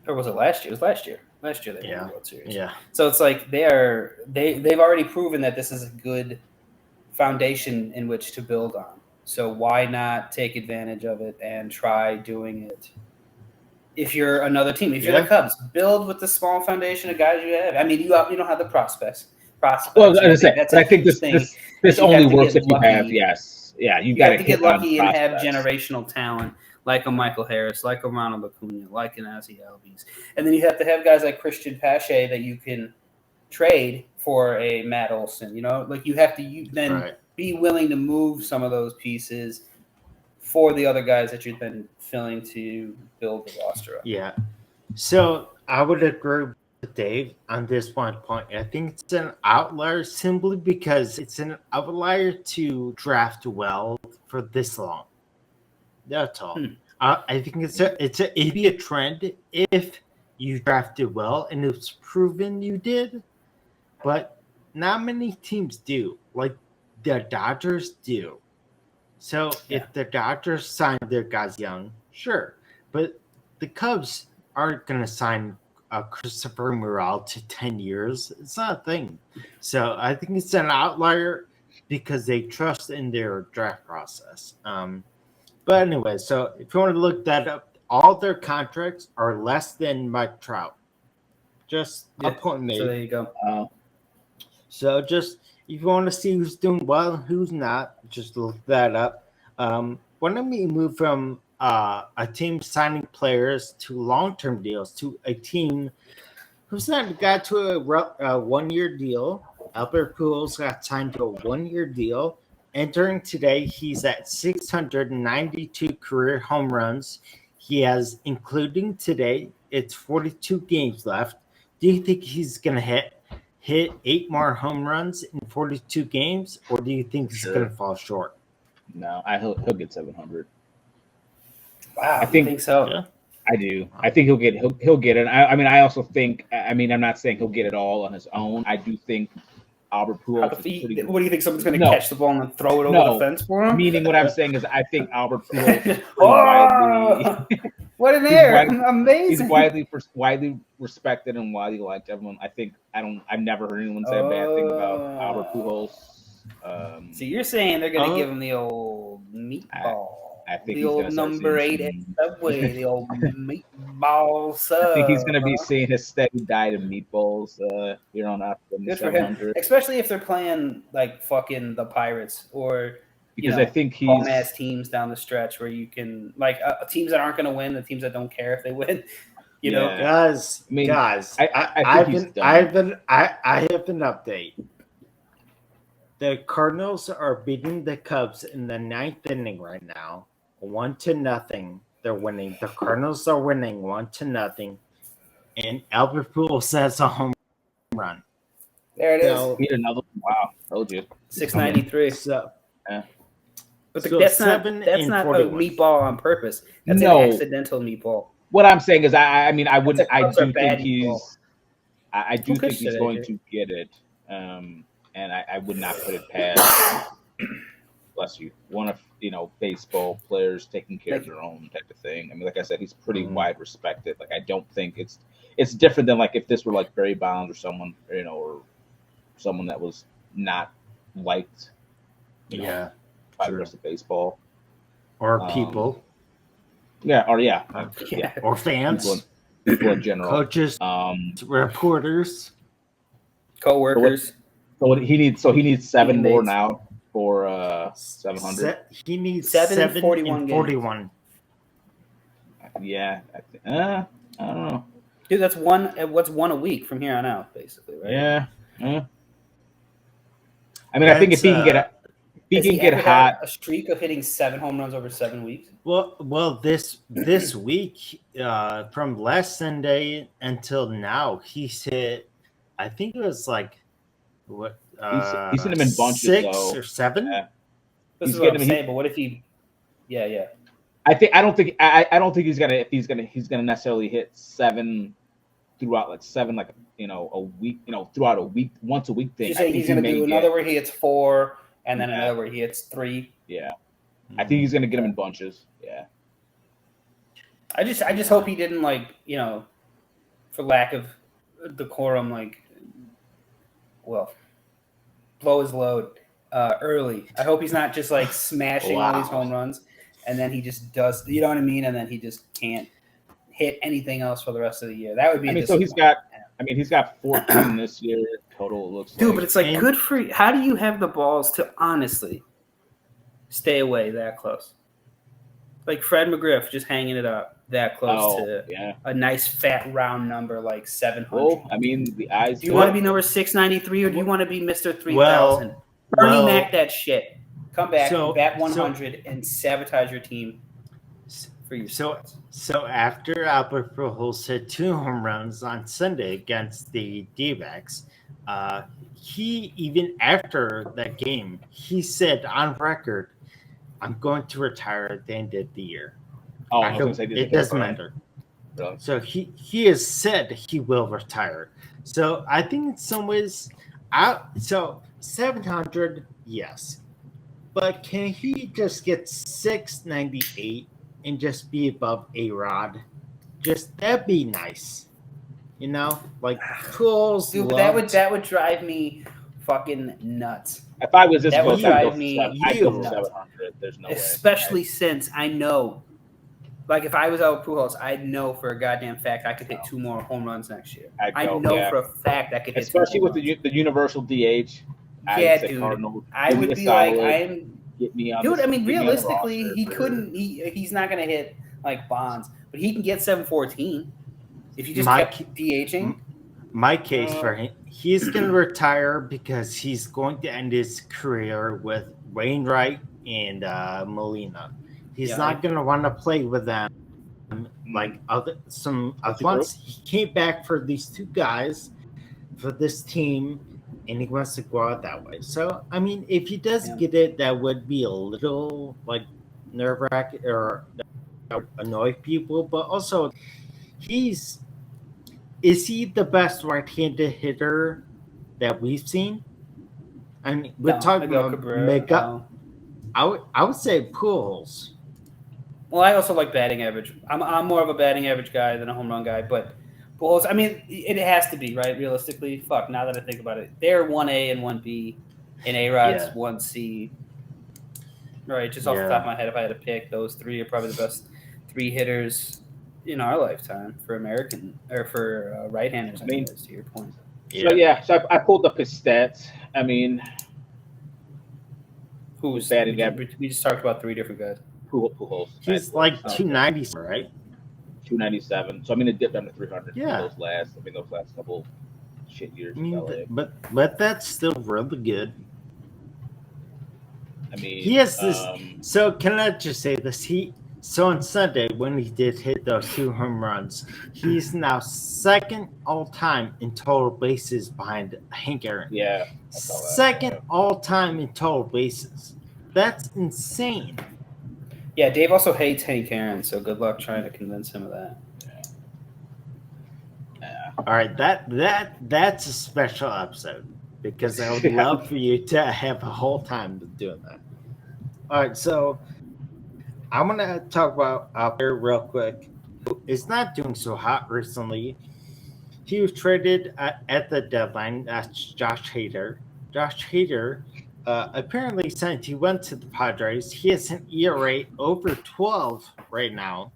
was it last year? It was last year. Last year they won the World Series. Yeah. So it's like they've already proven that this is a good foundation in which to build on. So why not take advantage of it and try doing it? If you're another team, if you're the Cubs, build with the small foundation of guys you have. I mean, you don't have the prospects. Well, I think this only works if you have you got to get lucky and have generational talent like a Michael Harris, like a Ronald Acuna, like an Ozzie Albies. And then you have to have guys like Christian Pache that you can trade for a Matt Olson. Like you have to be willing to move some of those pieces for the other guys that you're then filling to build the roster up. Yeah. So I would agree with Dave on this one point. I think it's an outlier simply because it's an outlier to draft well for this long. That's all. I think it'd be a trend if you drafted well and it's proven you did, but not many teams do. Like the Dodgers do. So if the Dodgers sign their guys young, sure, but the Cubs aren't going to sign Christopher Morel to 10 years. It's not a thing. So I think it's an outlier because they trust in their draft process. But anyway, so if you want to look that up, all their contracts are less than Mike Trout. Just a point made. So there you go. So just if you want to see who's doing well and who's not, just look that up. Why don't we move from a team signing players to long-term deals to a team who's not got to a one-year deal. Albert Pujols got signed to a one-year deal. Entering today, he's at 692 career home runs. He has, including today, it's 42 games left. Do you think he's going to hit 8 more home runs in 42 games, or do you think he's going to fall short? No, he'll get 700. Wow, I think- think so. Yeah. I do. I think he'll get it. I mean, I also think. I mean, I'm not saying he'll get it all on his own. I do think Albert How Pujols is pretty. what do you think? Someone's going to No. catch the ball and then throw it over No. the fence for him? Meaning, what I'm saying is, I think Albert Pujols is pretty widely. Oh, what an He's air! widely- Amazing. He's widely respected and widely liked. Everyone. I think. I've never heard anyone say a bad thing about Albert Pujols. So you're saying they're going to Oh. give him the old meatball? I think the he's old gonna start number seeing 8 at some- Subway, the old meatball sub. I think he's going to be seeing his steady diet of meatballs here on out from the Good for him, 700. especially if they're playing like fucking the Pirates or Because I think he's home ass teams down the stretch where you can like teams that aren't going to win, the teams that don't care if they win. You know, Yeah. Guys, I mean, guys, I think I have an update. The Cardinals are beating the Cubs in the 9th inning right now, 1-0. They're winning. The Cardinals are winning 1-0, and Albert Pujols has a home run. there it is. So, Need another. Wow, told you. 693. so But So that's not 7 that's and not 41. a meatball on purpose. That's No. an accidental meatball. What I'm saying is, I mean, I wouldn't. I Cubs are do bad think he's. meatball. I do Who think pitched he's today, going Jay? to get it, and I would not put it past. Bless you. One of baseball players taking care of their own type of thing. I mean, like I said, he's pretty wide respected. Like I don't think it's different than like if this were like Barry Bonds or someone or someone that was not liked. yeah, By the true. rest of baseball. Or people, Yeah, or or fans, people in general. coaches, reporters. Co-workers. So what he needs 7 more Teammates. now for 700. He needs 7 and 7 41 and games. 41. Yeah, I don't know. Dude, that's what's one a week from here on out, basically, right? Yeah. I mean, I think if he can Has get he ever had hot. a streak of hitting 7 home runs over 7 weeks? Well, this week, from last Sunday until now, he's hit. I think it was like what? He's hit him in bunches, 6 though. or 7. Yeah. This He's is what I'm getting- saying. But what if he? Yeah. I don't think he's gonna necessarily hit 7 throughout like 7 like a week throughout a week once a week thing. You're I saying think he's going to may do get- another where he hits 4, and then Yeah. another where he hits 3. Yeah, I think he's gonna get him in bunches. Yeah. I just hope he didn't for lack of decorum, blow his load early. I hope he's not just like smashing all these Wow. home runs, and then he just does. You know what I mean? And then he just can't hit anything else for the rest of the year. That would be. I a mean, so he's got 14 this year total. It looks dude, like. but it's like And- good for you. How do you have the balls to honestly stay away that close? Like Fred McGriff just hanging it up that close to yeah. a nice fat round number like 700. Well, I mean, the eyes. Do you want to be number 693 or do you want to be Mr. 3000? Bernie Mac that shit. Come back, bat 100, and sabotage your team for you. So after Albert Pujols hit 2 home runs on Sunday against the D-backs, he even after that game he said on record, "I'm going to retire at the end of the year." Oh, I was gonna say, it doesn't matter. Really? So he has said he will retire. So I think in some ways, so 700, yes, but can he just get 698 and just be above A-Rod? Just that'd be nice, like Pujols. Dude, that would drive me fucking nuts. If I was this That would close, I'd drive go me I'd go for nuts. 700. There's no way. Especially since I know, like if I was out Pujols, I'd know for a goddamn fact I could hit 2 more home runs next year. I know for a fact I could hit. Especially 2 with home runs. the universal DH. Yeah, dude. Cardinals, I would be like, get me on dude. this- I mean, get me on the realistically, roster he for- couldn't. He's not gonna hit like Bonds, but he can get 714 if you just Mike- kept DHing. My case for him, he's going to retire because he's going to end his career with Wainwright and Molina. He's not going to want to play with them like some other ones. He came back for these 2 guys for this team, and he wants to go out that way. So, I mean, if he does get it, that would be a little like nerve-wracking or annoy people, but also is he the best right-handed hitter that we've seen? I mean, we're No, talking Miguel about Cabrera. I would say Pujols. Well, I also like batting average. I'm more of a batting average guy than a home run guy, but Bulls. I mean, it has to be right. Realistically, fuck. Now that I think about it, they're 1A and 1B, and A Rod's Yeah. 1C. Right, just off the Yeah. top of my head, if I had to pick, those three are probably the best three hitters in our lifetime for American or for right-handers. I mean, Anyways, to your point, so I pulled up his stats. I mean, his who's batting average, we just talked about three different guys. Pujols, He's like Oh, 290, right? 297. So I mean, it dipped down to 300 Yeah. those last couple shit years I in mean, LA. but that's still really good. I mean, He has this. So can I just say this? So on Sunday when he did hit those 2 home runs, he's now second all time in total bases behind Hank Aaron. Yeah, I saw that. Second all time in total bases. That's insane. Yeah, Dave also hates Hank Aaron, so good luck trying to convince him of that. Yeah. All right, that's a special episode because I would love for you to have a whole time doing that. All right, so I'm gonna talk about out there real quick. It's not doing so hot recently. He was traded at the deadline. That's Josh Hader. Josh Hader apparently, since he went to the Padres, he has an ERA over 12 right now.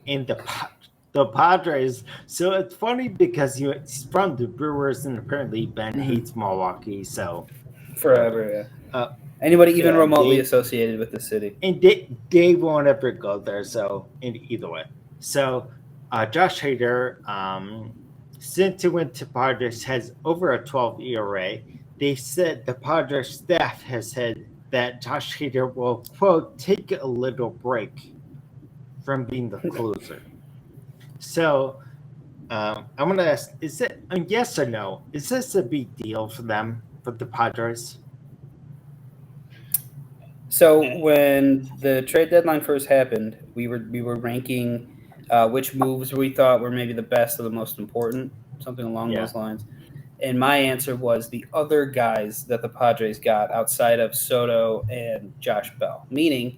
and the Padres. So it's funny because he's from the Brewers, and apparently Ben hates Milwaukee. So Forever, yeah. Anybody even remotely associated with the city. And Dave won't ever go there, so either way. So Josh Hader, since he went to Padres, has over a 12 ERA. They said the Padres staff has said that Josh Hader will, quote, take a little break from being the closer. So I'm going to ask, is it a yes or no? Is this a big deal for them, for the Padres? So when the trade deadline first happened, we were ranking which moves we thought were maybe the best or the most important, something along those lines. And my answer was the other guys that the Padres got outside of Soto and Josh Bell, meaning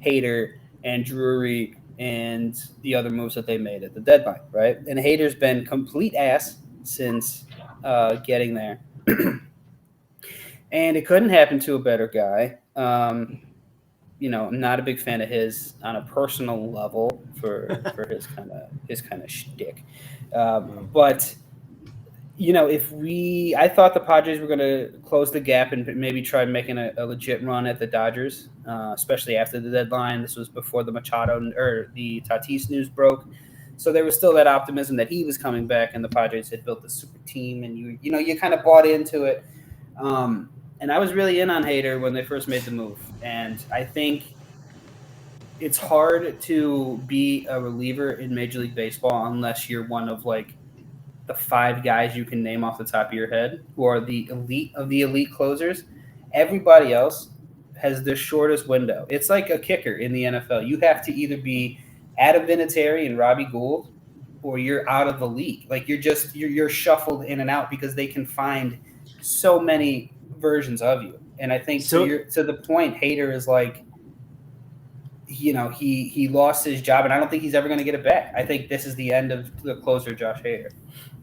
Hader and Drury and the other moves that they made at the deadline, right? And Hader's been complete ass since getting there. And it couldn't happen to a better guy. I'm not a big fan of his on a personal level for his kind of shtick. But I thought the Padres were going to close the gap and maybe try making a legit run at the Dodgers, especially after the deadline. This was before the Machado or the Tatis news broke. So there was still that optimism that he was coming back and the Padres had built a super team and you kind of bought into it. And I was really in on Hader when they first made the move. And I think it's hard to be a reliever in Major League Baseball unless you're one of like the 5 guys you can name off the top of your head who are the elite of the elite closers. Everybody else has the shortest window. It's like a kicker in the NFL. You have to either be Adam Vinatieri and Robbie Gould or you're out of the league. Like you're shuffled in and out because they can find so many versions of you. And I think to the point, Hader is like, he lost his job, and I don't think he's ever going to get it back. I think this is the end of the closer, Josh Hader.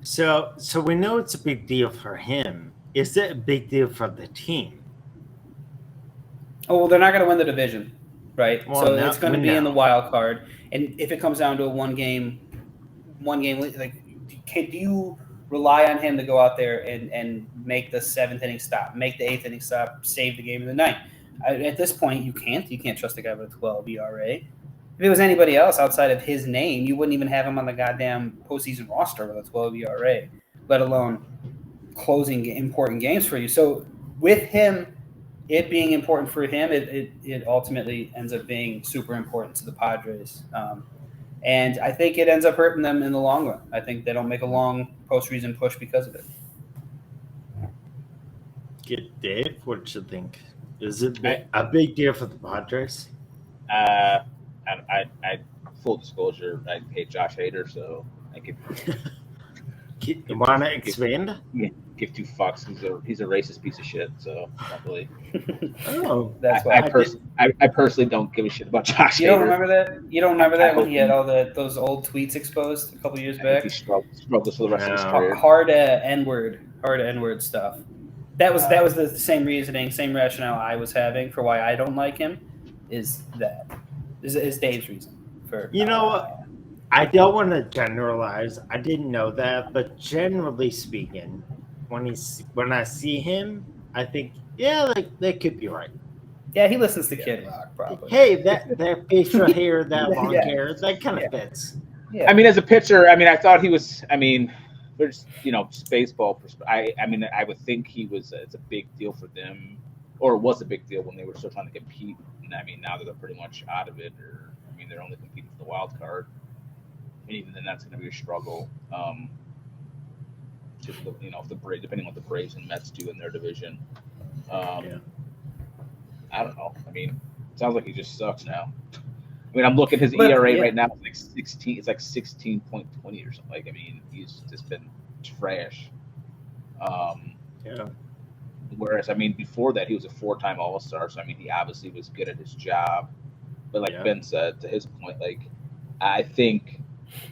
So we know it's a big deal for him. Is it a big deal for the team? Oh, well, they're not going to win the division, right? Well, so it's going to be in the wild card. And if it comes down to a one game, like, do you rely on him to go out there and make the 7th inning stop, make the 8th inning stop, save the game of the night? At this point, you can't. You can't trust a guy with a 12 ERA. If it was anybody else outside of his name, you wouldn't even have him on the goddamn postseason roster with a 12 ERA, let alone closing important games for you. So with him, it being important for him, it ultimately ends up being super important to the Padres. And I think it ends up hurting them in the long run. I think they don't make a long postseason push because of it. Get Dave, what you think? Is it a big deal for the Padres? I I full disclosure, I hate Josh Hader, so I give Want to expand? give two fucks. He's a racist piece of shit. So not really. Oh, That's why. I personally don't give a shit about Josh You Hader. don't remember that? You don't remember that when hope he had all those old tweets exposed a couple years I think back? he struggles for the rest of his No. career. Hard N-word stuff. That was the same reasoning, same rationale I was having for why I don't like him. Is Dave's reason for? You know what? I don't want to generalize. I didn't know that, but generally speaking, when I see him, I think, yeah, like that could be right. Yeah, he listens to Kid Rock, probably. Hey, that facial hair, that long Yeah. hair, that kind of fits. Yeah. I mean, as a pitcher, I thought he was. I mean, there's just baseball. I would think he was. It's a big deal for them, or it was a big deal when they were still trying to compete. And I mean, now that they're pretty much out of it, or they're only competing for the wild card. And even then, that's going to be a struggle. Depending on what the Braves and Mets do in their division. I don't know. I mean, it sounds like he just sucks now. I mean, I'm looking his ERA right now. It's like 16. It's like 16.20 or something. Like, I mean, he's just been trash. Whereas, I mean, before that, he was a 4-time All-Star. So, I mean, he obviously was good at his job. But like Ben said, to his point, like, I think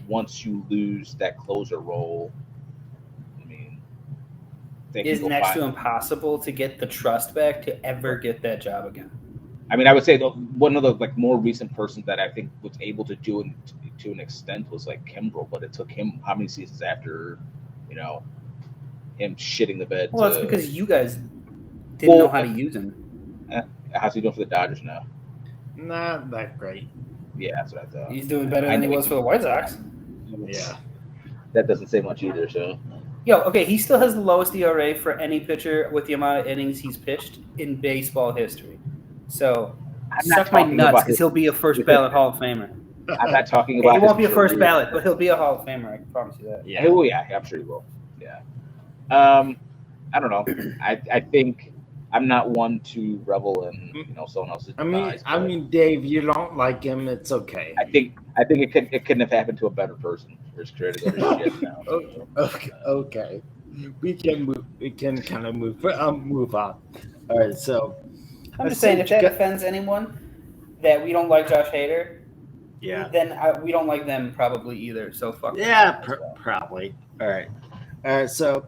once you lose that closer role, I mean, it's next to impossible to get the trust back to ever get that job again. I mean, I would say one of the more recent persons that I think was able to do it to an extent was like Kimbrel, but it took him how many seasons after, him shitting the bed? Well, that's because you guys didn't know how to use him. How's he doing for the Dodgers now? Not that great. Yeah, that's what I thought. He's doing better than he was for the White Sox. Yeah. That doesn't say much either, so. Okay, he still has the lowest ERA for any pitcher with the amount of innings he's pitched in baseball history. So, suck my nuts because he'll be a first ballot Hall of Famer. I'm not talking about. He won't be a first ballot, but he'll be a Hall of Famer. I can promise you that. Yeah, I'm sure he will. Yeah. I don't know. I think I'm not one to revel in someone else's demise. I mean, Dave, you don't like him. It's okay. I think it couldn't have happened to a better person for his career to go to shit now. Okay. We can kind of move on. All right, so I'm just saying, if that offends anyone that we don't like Josh Hader, then we don't like them probably either. So fuck. Yeah, probably. All right. So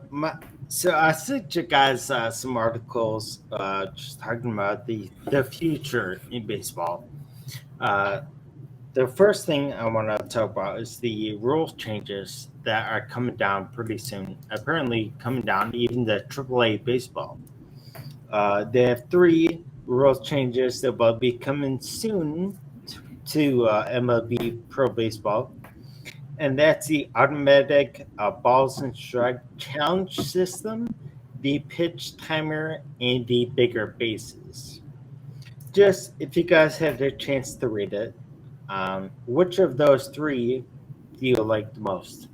I sent you guys some articles just talking about the future in baseball. The first thing I want to talk about is the rule changes that are coming down pretty soon. Apparently coming down even to AAA baseball. They have 3 rule changes that will be coming soon to MLB Pro Baseball. And that's the automatic balls and strike challenge system, the pitch timer, and the bigger bases. Just if you guys have the chance to read it, which of those 3 do you like the most?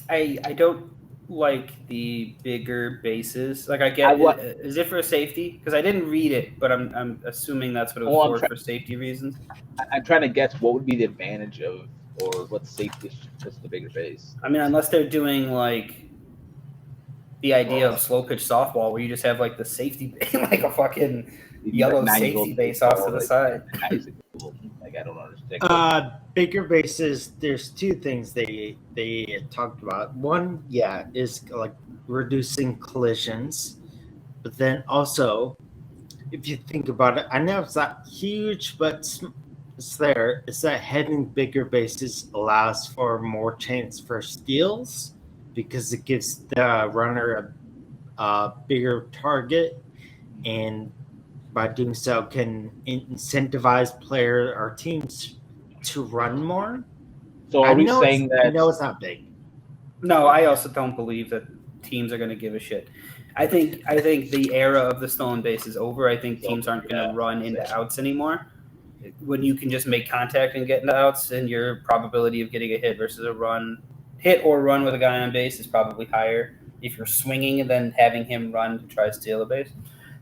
I don't like the bigger bases. Like I get, is it for safety? Because I didn't read it, but I'm assuming that's what it was for safety reasons. I'm trying to guess what would be the advantage of, or what safety is the bigger base. I mean, unless they're doing like the idea of slow pitch softball, where you just have like the safety, like a fucking yellow safety base off to the side. Like I don't understand. Bigger bases. There's 2 things they talked about. One, is like reducing collisions, but then also, if you think about it, I know it's not huge, but it's there. Is that having bigger bases allows for more chance for steals because it gives the runner a bigger target, and by doing so can incentivize players or teams to run more. So are we saying that? I know it's not big. No, I also don't believe that teams are going to give a shit. I think the era of the stolen base is over. I think teams aren't going to run into outs anymore. When you can just make contact and get into outs, and your probability of getting a hit versus a hit or run with a guy on base is probably higher if you're swinging and then having him run to try to steal a base.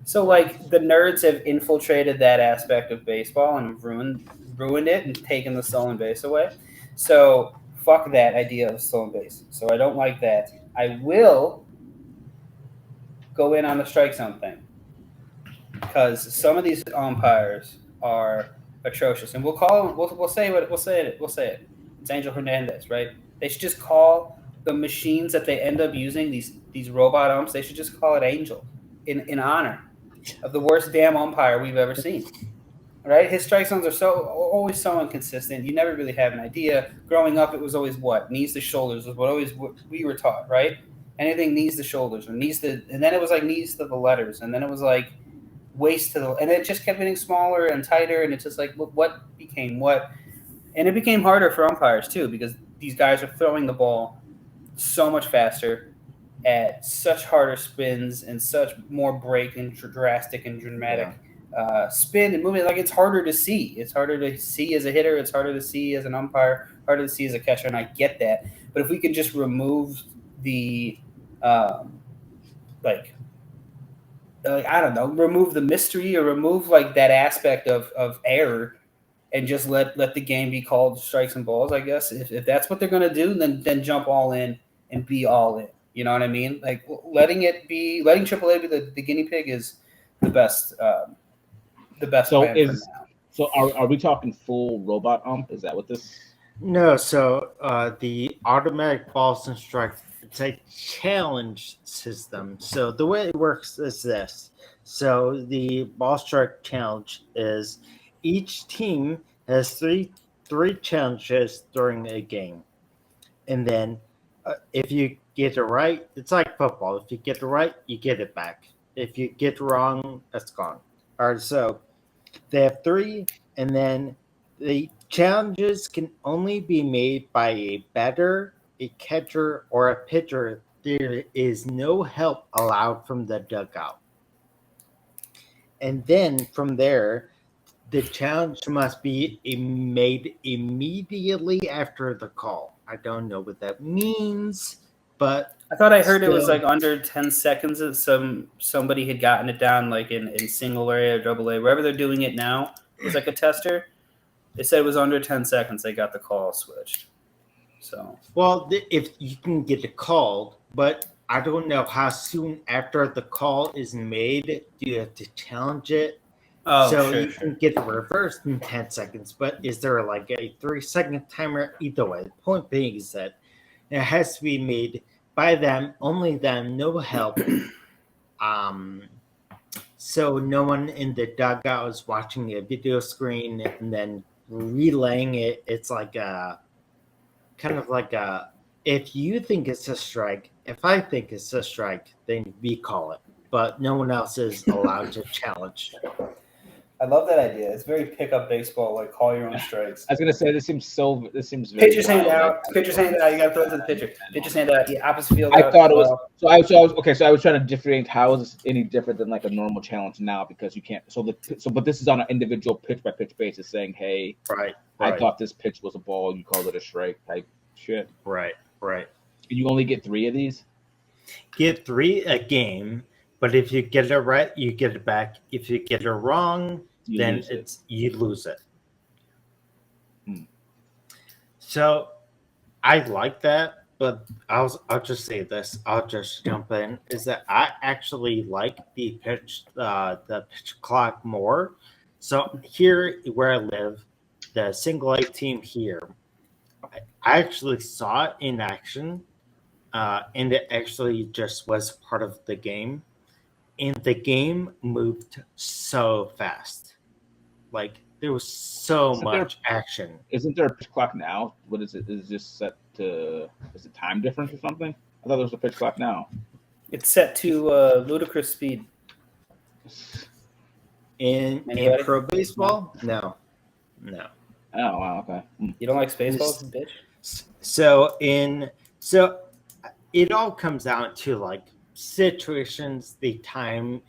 So like the nerds have infiltrated that aspect of baseball and ruined it and taken the stolen base away. So fuck that idea of stolen base. So I don't like that. I will go in on the strike zone thing because some of these umpires are atrocious, and we'll call them. We'll say what we'll say it. We'll say it. It's Angel Hernandez, right? They should just call the machines that they end up using these robot umps. They should just call it Angel in honor of the worst damn umpire we've ever seen. Right? His strike zones are always so inconsistent. You never really have an idea. Growing up, it was always what knees to shoulders was what we were taught, right? Anything knees to shoulders or knees to, and then it was like knees to the letters, and then it was like waist to the, and it just kept getting smaller and tighter, and it's just like what became what, and it became harder for umpires too because these guys are throwing the ball so much faster at such harder spins and such more break and drastic and dramatic. Yeah. Spin and movement, like it's harder to see. It's harder to see as a hitter. It's harder to see as an umpire. Harder to see as a catcher, and I get that. But if we can just remove the, like I don't know, remove the mystery or remove like that aspect of error, and just let the game be called strikes and balls. I guess if that's what they're gonna do, then jump all in and be all in. You know what I mean? Like letting AAA be the guinea pig is the best. The best So plan for now. So are we talking full robot ump? Is that what this? No, so the automatic balls and strikes, it's a challenge system. So the way it works is this. So the ball strike challenge is each team has three challenges during a game. And then if you get it right, it's like football. If you get it right, you get it back. If you get it wrong, it's gone. All right, so they have three, and then the challenges can only be made by a batter, a catcher, or a pitcher. There is no help allowed from the dugout. And then from there, the challenge must be made immediately after the call. I don't know what that means, but I thought I heard it was still- like under 10 seconds that somebody had gotten it down like in single A or double A. Wherever they're doing it now is like a tester. They said it was under 10 seconds they got the call switched. So well, if you can get it called, but I don't know how soon after the call is made do you have to challenge it. oh So sure, you can get it reversed in 10 seconds, but is there like a 3-second timer? Either way, the point being is that it has to be made by them, only them, no help. So no one in the dugout is watching a video screen and then relaying it. It's like a kind of like a, if you think it's a strike, if I think it's a strike, then we call it. But no one else is allowed to challenge. I love that idea. It's very pickup baseball, like call your own strikes. I was gonna say this seems very Pitcher's hand wild. out. Pitcher's hand out. You got to throw it to the pitcher. Pitcher's hand out. Yeah, opposite field. I out thought it as was well. so. I was okay. So I was trying to differentiate how is this any different than like a normal challenge now because you can't. But this is on an individual pitch by pitch basis, saying, "Hey, Right. I thought this pitch was a ball. You called it a strike." Type shit. Right. You only get 3 of these. Get 3 a game, but if you get it right, you get it back. If you get it wrong, then you lose it. So I like that, but I'll just say this. I'll just jump in. Is that I actually like the pitch clock more. So here where I live, the single A team here, I actually saw it in action, and it actually just was part of the game. And the game moved so fast. Like there was so much action. Isn't there a pitch clock now? What is it? Is it just set to? Is it time difference or something? I thought there was a pitch clock now. It's set to ludicrous speed. In pro baseball? No. Oh wow, okay. You don't like Spaceballs, bitch? So it all comes down to like situations, the time.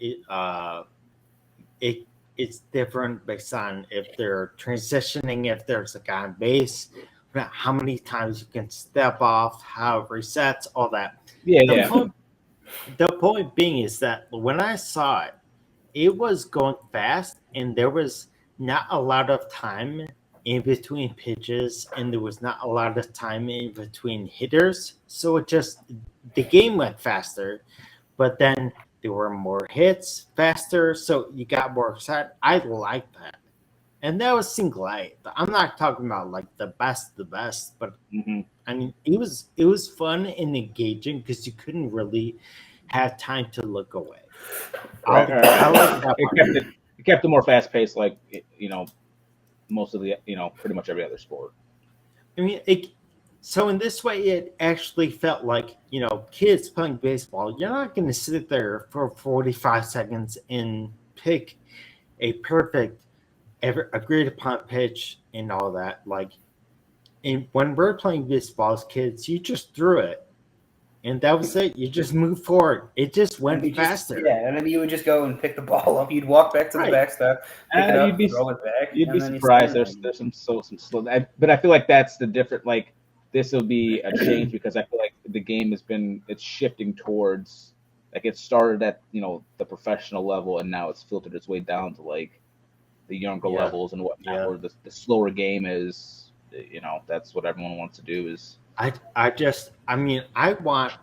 It's different based on if they're transitioning, if there's a guy on base, how many times you can step off, how it resets, all that. The point being is that when I saw it, it was going fast, and there was not a lot of time in between pitches, and there was not a lot of time in between hitters. So the game went faster, but then there were more hits faster, so you got more excited. I like that. And that was single A. I'm not talking about like the best, but Hmm. I mean it was fun and engaging because you couldn't really have time to look away. Right, right, I right. like that It part. kept it more fast paced, like most of the pretty much every other sport. I mean, so in this way, it actually felt like kids playing baseball. You're not going to sit there for 45 seconds and pick a perfect, agreed upon pitch and all that. Like, and when we're playing baseball as kids, you just threw it, and that was it. You just moved forward. It just And went you just faster. and then you would just go and pick the ball up. You'd walk back to the Right. backstop, pick it You'd up, be throw it back, you'd be and then you surprised. stand there. There's some slow, but I feel like that's the different. Like this will be a change because I feel like the game it's shifting towards like it started at the professional level and now it's filtered its way down to like the younger Yeah. levels and whatnot. Yeah. Where the slower game is, that's what everyone wants to do is. I mean, I want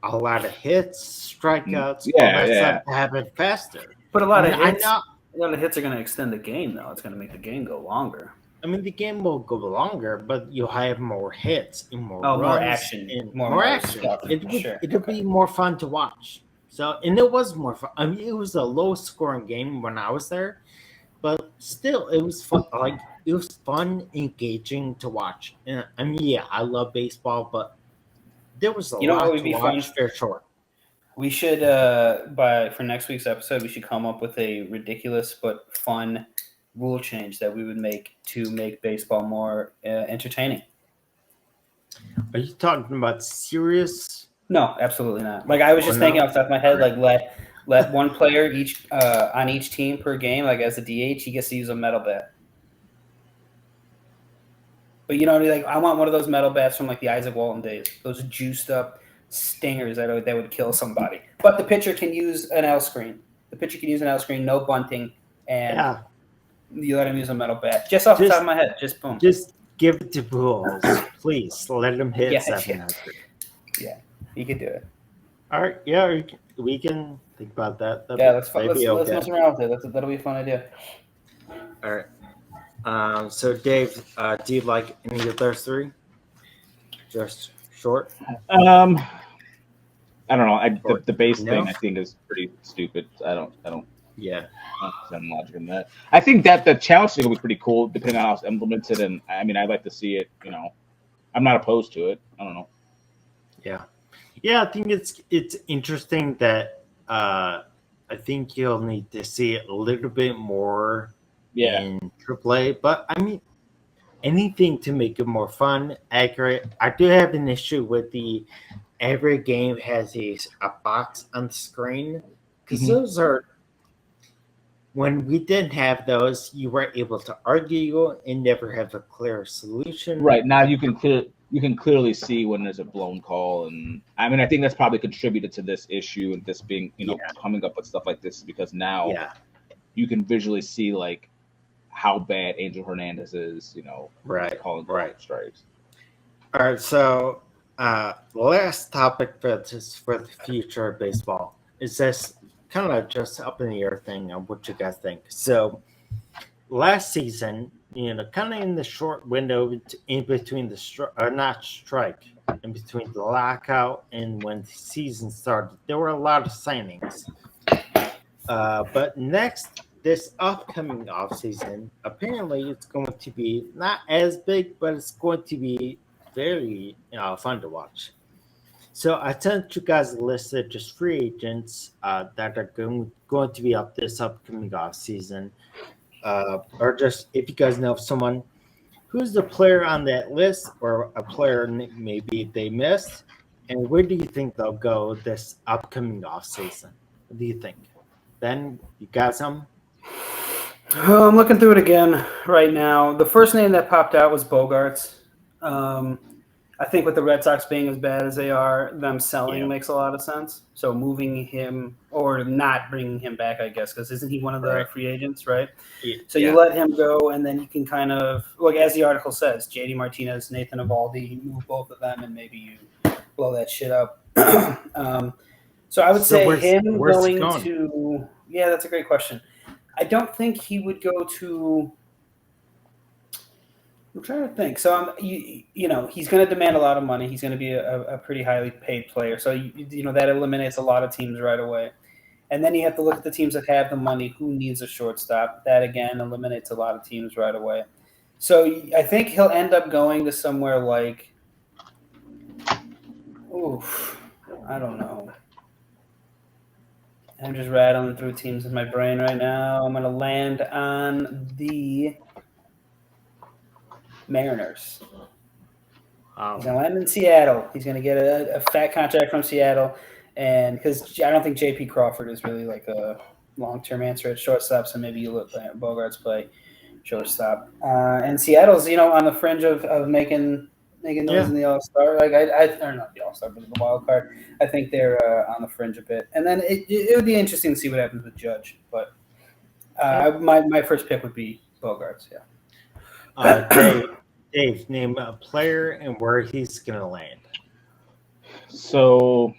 a lot of hits, strikeouts, all Yeah, that yeah. stuff to happen faster. But a I lot mean, of I hits, know. a lot of hits are going to extend the game, though. It's going to make the game go longer. I mean, the game will go longer, but you'll have more hits and more Oh, runs more action, and more more action. stuff. Sure. It'll Okay. be more fun to watch. So, and it was more fun. I mean, it was a low scoring game when I was there, but still, it was fun. Like it was fun, engaging to watch. And I mean, yeah, I love baseball, but there was a You know what lot would to be fun? watch. Fair short. We should, for next week's episode, we should come up with a ridiculous but fun rule change that we would make to make baseball more entertaining. Are you talking about serious? No, absolutely not. Like I was just Oh, thinking no? off the top of my head, like let one player each on each team per game, like as a DH, he gets to use a metal bat. But like I want one of those metal bats from like the Isaac Walton days, those juiced up stingers that would kill somebody. But the pitcher can use an L screen. The pitcher can use an L screen, no bunting, and Yeah. you let him use a metal bat. Just off the top of my head, just boom. Just give it to Pujols, please. Let him hit Yeah, 700. Yeah, he could do it. All right, yeah, we can think about that. Let's okay. mess around with it. That'll be a fun idea. All right. So Dave, do you like any of those three? Just short. I don't know. The base No? thing I think is pretty stupid. I don't Yeah. understand the logic in that. I think that the challenge thing will be pretty cool depending on how it's implemented, and I mean I'd like to see it. I'm not opposed to it. I don't know. Yeah. I think it's interesting that I think you'll need to see it a little bit more in AAA, but I mean anything to make it more fun, accurate. I do have an issue with every game has a box on the screen because those are when we didn't have those, you were able to argue and never have a clear solution. Right now, you can clearly see when there's a blown call, and I mean, I think that's probably contributed to this issue and this being, coming up with stuff like this because now you can visually see like how bad Angel Hernandez is, calling strikes. All right, so last topic for the future of baseball is this kind of just up in the air thing on what you guys think. So last season, kind of in the short window in between in between the lockout and when the season started, there were a lot of signings. But this upcoming offseason, apparently it's going to be not as big, but it's going to be very fun to watch. So I sent you guys a list of just free agents that are going to be up this upcoming off season, or just if you guys know of someone who's the player on that list or a player maybe they missed, and where do you think they'll go this upcoming off season? What do you think, Ben? You got some? Oh, I'm looking through it again right now. The first name that popped out was Bogarts. I think with the Red Sox being as bad as they are, them selling Yeah. makes a lot of sense. So moving him or not bringing him back, I guess, because isn't he one of the Right. free agents, right? So Yeah. you let him go, and then you can kind of, like as the article says, JD Martinez, Nathan Eovaldi, move both of them, and maybe you blow that shit up. So I would say where's he going? to. Yeah, that's a great question. I don't think he would go to. I'm trying to think. So you know, he's going to demand a lot of money. He's going to be a pretty highly paid player. So you know that eliminates a lot of teams right away. And then you have to look at the teams that have the money. Who needs a shortstop? That again eliminates a lot of teams right away. So I think he'll end up going to somewhere like, I don't know. I'm just rattling through teams in my brain right now. I'm going to land on the Mariners. He's going to land in Seattle. He's going to get a fat contract from Seattle. And because I don't think J.P. Crawford is really like a long-term answer at shortstop, so maybe you look at Bogarts play shortstop. And Seattle's, you know, on the fringe of making noise in the All-Star. Like or not the All-Star, but the wild card. I think they're on the fringe a bit. And then it would be interesting to see what happens with Judge. But my first pick would be Bogarts, yeah. Dave, name a player and where he's going to land. So,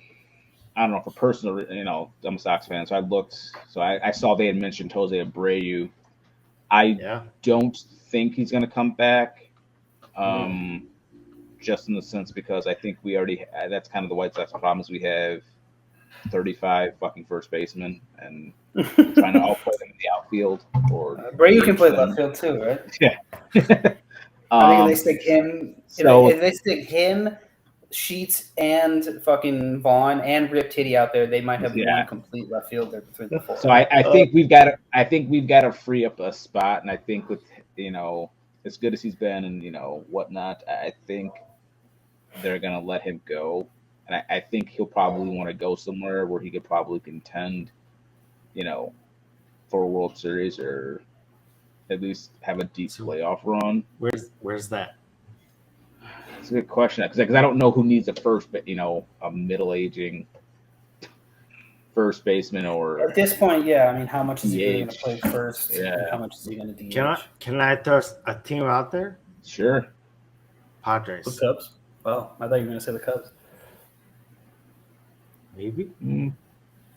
I don't know, for personal, you know, I'm a Sox fan, so I looked. So I saw they had mentioned Jose Abreu. I don't think he's going to come back, just in the sense because I think we already that's kind of the White Sox problem is we have 35 fucking first basemen and trying to all play them in the outfield. Or Abreu can play left field too, right? Yeah. I think if they stick him, if they stick him, Sheets, and fucking Vaughn and Rip Titty out there, they might have one complete left fielder between the four. So I think we've got to free up a spot, and I think with as good as he's been and whatnot, I think they're gonna let him go, and I think he'll probably want to go somewhere where he could probably contend, for a World Series or at least have a deep playoff run. Where's that? It's a good question because I don't know who needs a first, but a middle-aging first baseman or at this point, yeah. I mean, how much is he going to play first? Yeah. And how much is he going to DH? Can I throw a team out there? Sure. Padres. The Cubs. Oh, I thought you were going to say the Cubs. Maybe.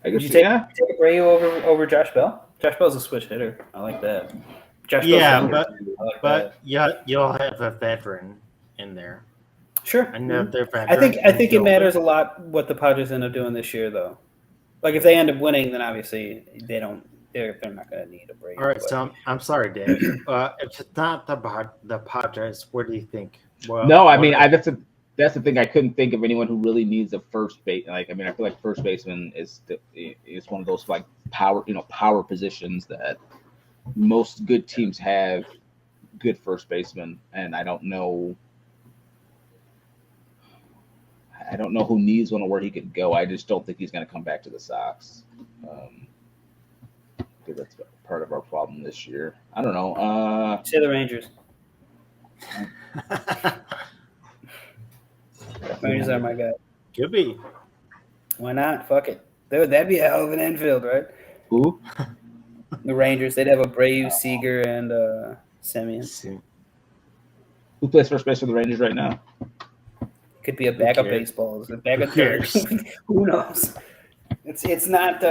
I guess Would you take Abreu over Josh Bell? Josh Bell's a switch hitter. I like that. Josh Bell's but you'll have a veteran in there. Sure. I know they're veteran. I think it matters a lot what the Padres end up doing this year, though. Like if they end up winning, then obviously they're not going to need a break. All right, so I'm sorry, Dave. If it's not the Padres, where do you think? Well, no, I mean that's the thing. I couldn't think of anyone who really needs a first base. Like I feel like first baseman is one of those like power positions that most good teams have good first baseman, and I don't know who needs one or where he could go. I just don't think he's going to come back to the Sox. Because that's part of our problem this year. I don't know. Say the Rangers. Rangers are my guy. Could be. Why not? Fuck it. That'd be a hell of an infield, right? Who? The Rangers. They'd have Abreu, Seager, and Semien. Who plays first base for the Rangers right now? Could be a bag of baseballs, a bag of dirt. Who knows? It's not.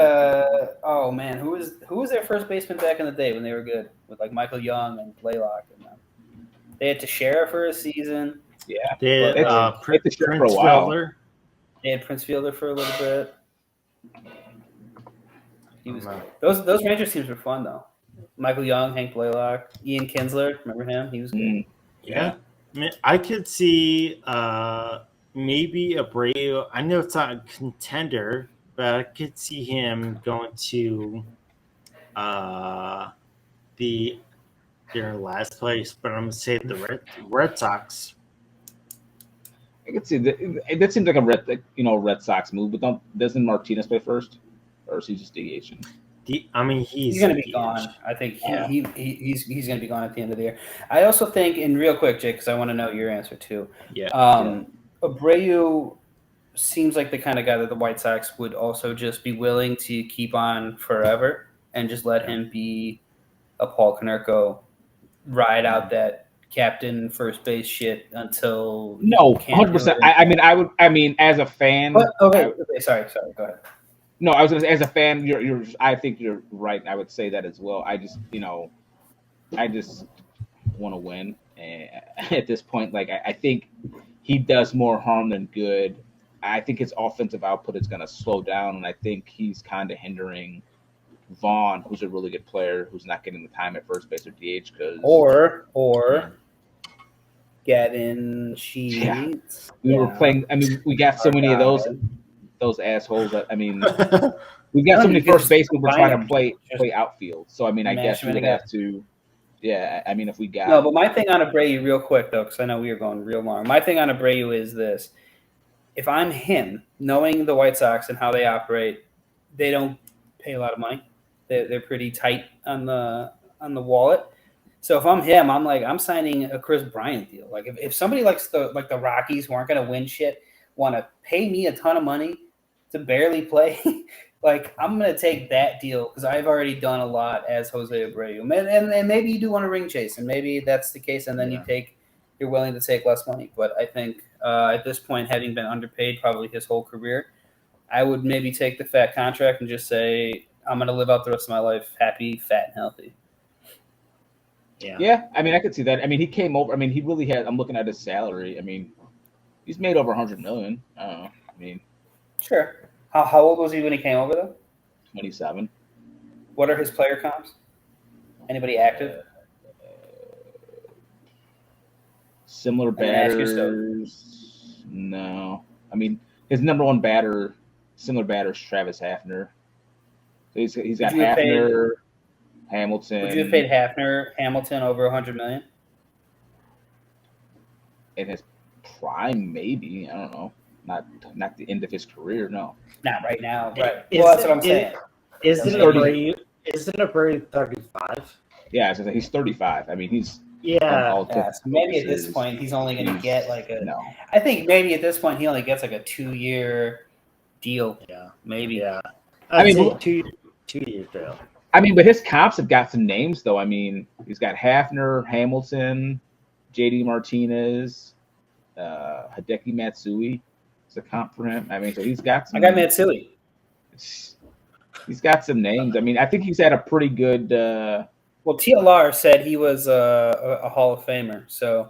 Oh man, who was their first baseman back in the day when they were good with like Michael Young and Blaylock and them? They had Teixeira for a season. Yeah, they had Prince Fielder. They had Prince Fielder for a little bit. He was those Rangers teams were fun though. Michael Young, Hank Blaylock, Ian Kinsler. Remember him? He was good. Yeah. I mean, I could see maybe Abreu. I know it's not a contender, but I could see him going to their last place. But I'm going to say the Red Sox. I could see that seems like a Red Sox move, but doesn't Martinez play first, or is he just DHing? He's going to be gone. I think he's going to be gone at the end of the year. I also think, and real quick, Jake, because I want to know your answer too. Yeah. Abreu seems like the kind of guy that the White Sox would also just be willing to keep on forever and just let him be a Paul Konerko, ride out that captain first base shit until No, can't do 100%. it. I mean, as a fan. But, okay, sorry, go ahead. No, I was gonna say, as a fan, I think you're right. I would say that as well. I just want to win. And at this point, like I think he does more harm than good. I think his offensive output is going to slow down, and I think he's kind of hindering Vaughn, who's a really good player, who's not getting the time at first base or DH because or Gavin Sheets. We were playing. I mean, we got so many of those assholes. I mean, we got so many first basemen we're trying to play outfield. So I mean, I guess we would have to. Yeah, I mean, if we got but my thing on Abreu, real quick though, because I know we are going real long. My thing on Abreu is this: if I'm him, knowing the White Sox and how they operate, they don't pay a lot of money. They're pretty tight on the wallet. So if I'm him, I'm like, I'm signing a Chris Bryant deal. Like if somebody likes the Rockies, who aren't going to win shit, want to pay me a ton of money to barely play, like I'm going to take that deal because I've already done a lot as Jose Abreu. And maybe you do want to ring chase, and maybe that's the case, and then you're willing to take less money. But I think at this point, having been underpaid probably his whole career, I would maybe take the fat contract and just say, I'm going to live out the rest of my life happy, fat, and healthy. Yeah. I mean, I could see that. I mean, he came over. I mean, he really had. I'm looking at his salary. I mean, he's made over $100 million. I don't know. I mean, sure. How old was he when he came over though? 27. What are his player comps? Anybody active? Similar batters. No. I mean, his number one batter, similar batter, is Travis Hafner. So he's got Hafner, Hamilton. Would you have paid Hafner, Hamilton over $100 million? In his prime, maybe. I don't know. Not the end of his career. No. Not right now. Right. Well, that's what I'm saying. Isn't Abreu 35? Yeah, so he's 35. I mean, he's so maybe at this point he's only going to get like a. No. I think maybe at this point he only gets like a 2-year deal. Yeah, maybe. Yeah. I mean, 2-year deal. I mean, but his comps have got some names though. I mean, he's got Hafner, Hamilton, JD Martinez, Hideki Matsui. It's a comp for him. I mean, so he's got some. I got Matsui. He's got some names. I mean, I think he's had a pretty good. Well, TLR said he was a Hall of Famer, so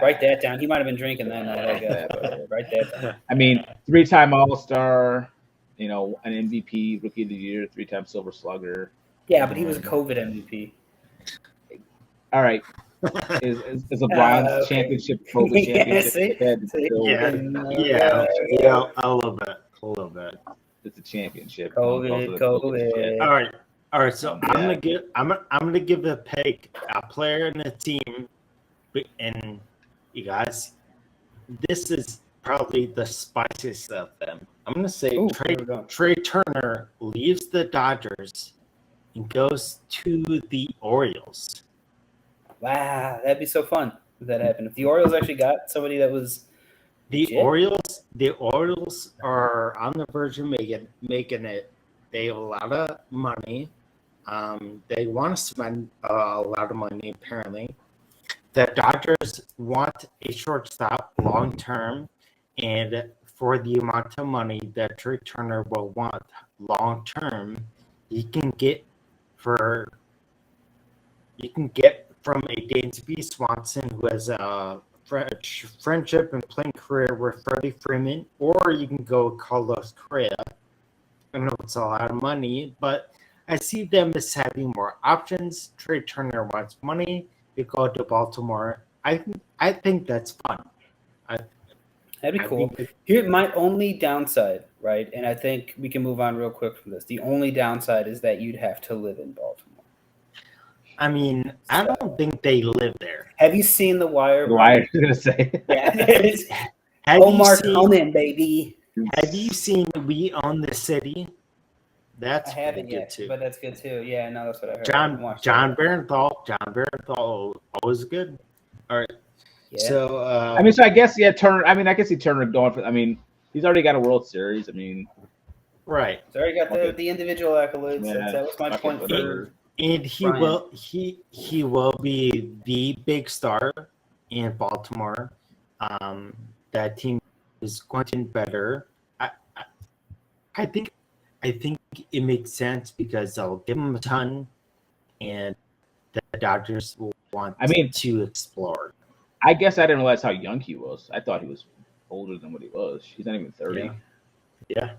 write that down. He might have been drinking that night, I guess. Write that down. I mean, 3-time All-Star, an MVP, Rookie of the Year, 3-time Silver Slugger. Yeah, but he was a COVID MVP. All right. Is LeBron's championship COVID championship? Yeah, a little bit. It's a championship. COVID. All right. So I'm gonna give a pick, a player in the team, and you guys, this is probably the spiciest of them. I'm gonna say Trey Turner leaves the Dodgers and goes to the Orioles. Wow, that'd be so fun if that happened. If the Orioles actually got somebody that was the Orioles are on the verge of making it. They have a lot of money. They want to spend a lot of money, apparently. The Dodgers want a shortstop long term, and for the amount of money that Trey Turner will want long term, you can get from a Dansby Swanson, who has a friendship and playing career with Freddie Freeman, or you can go Carlos Correa. I know it's a lot of money, but I see them as having more options. Trey Turner wants money. You go to Baltimore. I think that's fun. That'd be cool. Here, my only downside, right, and I think we can move on real quick from this. The only downside is that you'd have to live in Baltimore. I mean, I don't think they live there. Have you seen The Wire? The Wire, I was going to say. Yeah. Omar Conan, baby. Have you seen We Own the City? That's I haven't good yet, too. but that's good too. Yeah, no, that's what I heard. John Barenthal, always good. All right. Yeah. So I mean, so I guess Turner. I mean, I guess Turner going for. I mean, he's already got a World Series. I mean, right. He's already got Okay. the individual accolades. Yeah, That was my fuck it, point for whatever. And he Brian. will he will be the big star in Baltimore. That team is going to be better. I, I think it makes sense because they'll give him a ton, and the Dodgers will want I mean, to explore. I guess I didn't realize how young he was. I thought he was older than what he was. He's not even 30. Yeah.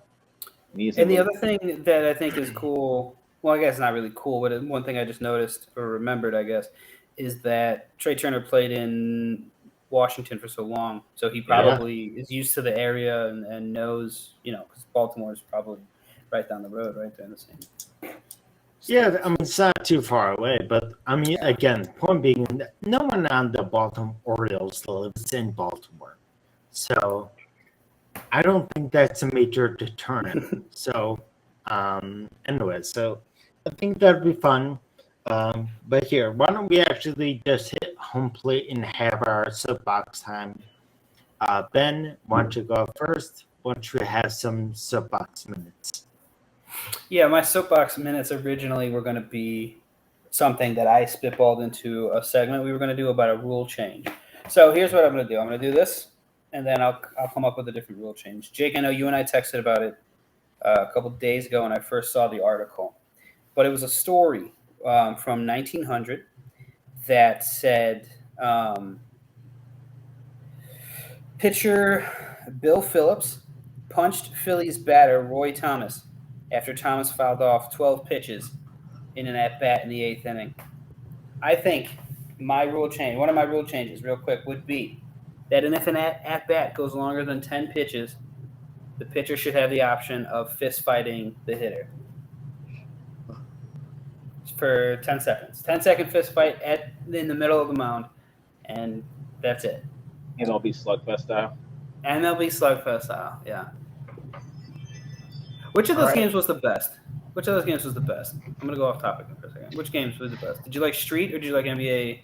And the other thing that I think is cool, well, I guess not really cool, but one thing I just noticed or remembered, I guess, is that Trey Turner played in Washington for so long. So he probably is used to the area and knows, because Baltimore is probably right down the road, right there in the same. Yeah, I mean, it's not too far away, but I mean, again, point being, no one on the Baltimore Orioles lives in Baltimore. So I don't think that's a major deterrent. So, anyway, so I think that'd be fun. But here, why don't we actually just hit home plate and have our soapbox time? Ben, why don't you go first? Why don't you have some soapbox minutes? Yeah, my soapbox minutes originally were going to be something that I spitballed into a segment we were going to do about a rule change. So here's what I'm going to do. I'm going to do this, and then I'll come up with a different rule change. Jake, I know you and I texted about it a couple of days ago when I first saw the article, but it was a story from 1900 that said pitcher Bill Phillips punched Phillies batter Roy Thomas after Thomas fouled off 12 pitches in an at-bat in the 8th inning. I think one of my rule changes, real quick, would be that if an at-bat goes longer than 10 pitches, the pitcher should have the option of fist-fighting the hitter for 10 seconds. 10-second fist fight in the middle of the mound, and that's it. And it'll be slugfest style. And they'll be slugfest style, yeah. Which of those games was the best? I'm going to go off topic for a second. Which games were the best? Did you like Street or did you like NBA?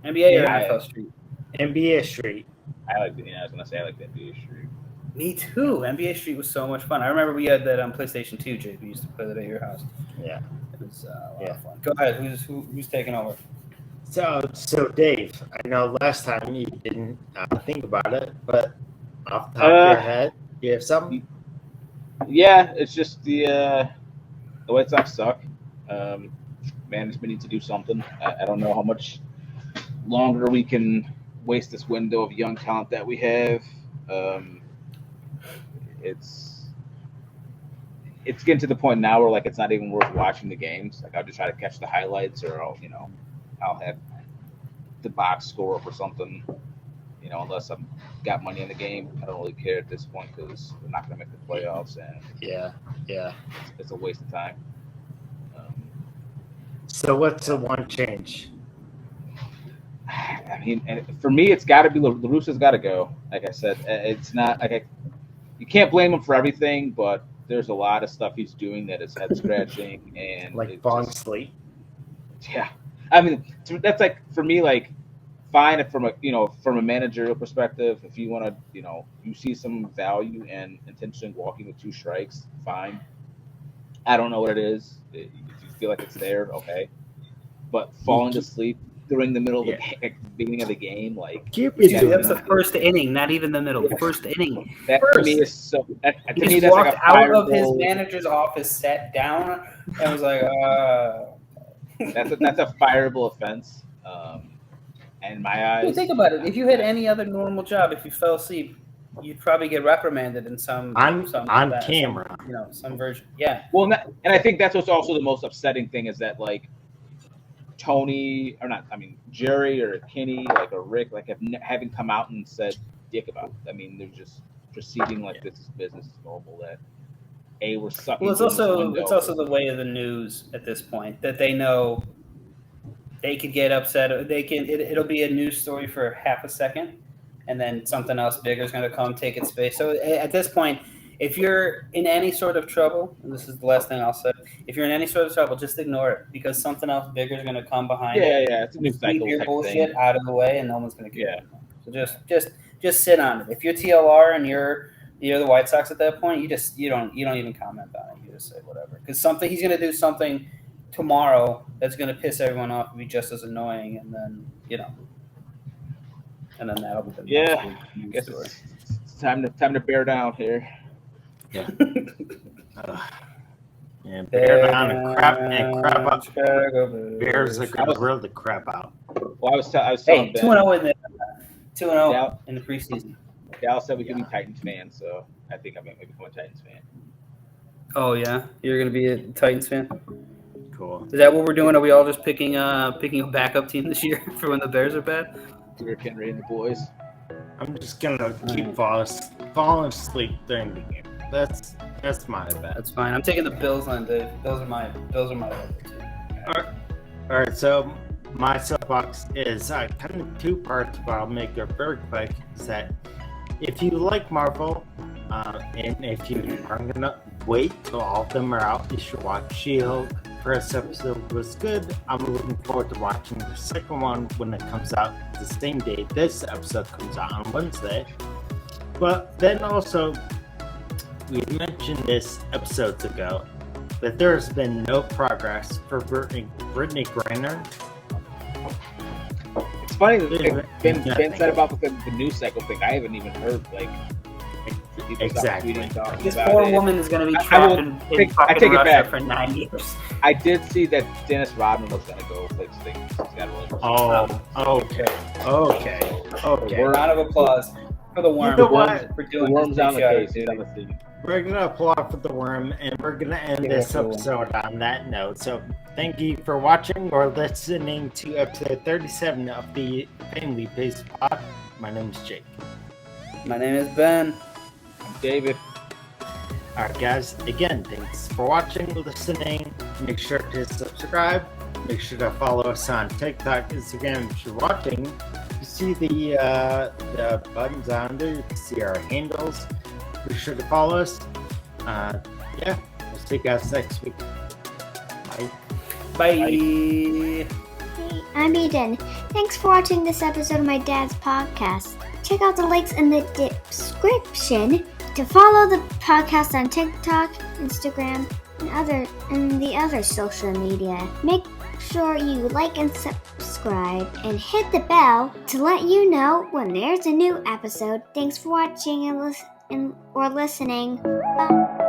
NBA or NFL Street? NBA Street. I was going to say I like the NBA Street. Me too. NBA Street was so much fun. I remember we had that on PlayStation 2, Jake. We used to play that at your house. Yeah. It was a lot of fun. Go ahead. Who's taking over? So Dave, I know last time you didn't think about it, but off the top of your head, you have something? Yeah, it's just the White Sox suck. Management needs to do something. I don't know how much longer we can waste this window of young talent that we have. It's getting to the point now where it's not even worth watching the games. I'll just try to catch the highlights, or I'll have the box score up or something. Unless I've got money in the game, I don't really care at this point because we're not going to make the playoffs, and it's a waste of time. So what's the one change? I mean, and for me, it's got to be LaRussa's got to go. Like I said, it's not you can't blame him for everything, but there's a lot of stuff he's doing that is head scratching and falling asleep. Yeah, I mean that's for me fine if from a managerial perspective, if you want to you see some value and intention walking with 2 strikes, fine. I don't know what it is. If you feel like it's there, okay. But falling asleep during the middle of the beginning of the game, that's the first inning, not even the middle. First inning. That to me is so. He just walked out of his manager's office, sat down, and was like, That's a fireable offense. In my eyes. Well, think about it. If you had any other normal job, if you fell asleep, you'd probably get reprimanded in some camera. Some version. Yeah. Well, and I think that's what's also the most upsetting thing is that Tony or not, I mean Jerry or Kenny or Rick haven't come out and said dick about it. I mean they're just proceeding this is business as normal. That we're sucking. Well, it's also the way of the news at this point that they know. They could get upset. It'll be a news story for half a second, and then something else bigger is going to come take its space. So at this point, If you're in any sort of trouble, and this is the last thing I'll say, if you're in any sort of trouble, just ignore it because something else bigger is going to come behind it. Yeah, it's a new Just keep cycle your type bullshit thing. out of the way, and no one's going to care. Yeah. So just sit on it. If you're TLR and you're the White Sox at that point, you don't even comment on it. You just say whatever because he's going to do something tomorrow that's going to piss everyone off and be just as annoying, and then and then that'll be the next big I news guess story. it's time to bear down here. Yeah. Yeah, bear down and crap up. Bears are gonna grill the crap out. Well, I was telling Ben. 2-0 in the preseason. Dallas said we could be Titans fans, so I think I might become a Titans fan. Oh yeah, you're gonna be a Titans fan. Cool. Is that what we're doing? Are we all just picking a backup team this year for when the Bears are bad? Derrick Henry and the boys. I'm just gonna keep falling asleep during the game. That's my bet. That's fine. I'm taking the Bills on Dave. Those are my other two. All right. So my soapbox is kind of two parts, but I'll make it very quick. Is that if you like Marvel, and if you are gonna wait till all of them are out, you should watch She-Hulk. First episode was good. I'm looking forward to watching the second one when it comes out the same day this episode comes out on Wednesday. But then also, we mentioned this episodes ago, that there has been no progress for Brittany Griner. It's funny that Ben said about the news cycle thing. I haven't even heard exactly. This poor woman is going to be trapped in fucking Russia for 9 years. I did see that Dennis Rodman was going to go fix things. Okay. Round of applause for the worm. You know what? For doing the worm's on the case. We're going to applaud for the worm, and we're going to end this episode on that note. So thank you for watching or listening to episode 37 of the Family Based Pod. My name is Jake. My name is Ben. I'm David. Alright guys, again, thanks for watching, listening. Make sure to subscribe. Make sure to follow us on TikTok, Instagram. If you're watching, you see the buttons on there. You can see our handles. Be sure to follow us. We'll see you guys next week. Bye. Bye. Hey, I'm Eden. Thanks for watching this episode of my dad's podcast. Check out the links in the description to follow the podcast on TikTok, Instagram, and the other social media. Make sure you like and subscribe and hit the bell to let you know when there's a new episode. Thanks for watching or listening. Bye.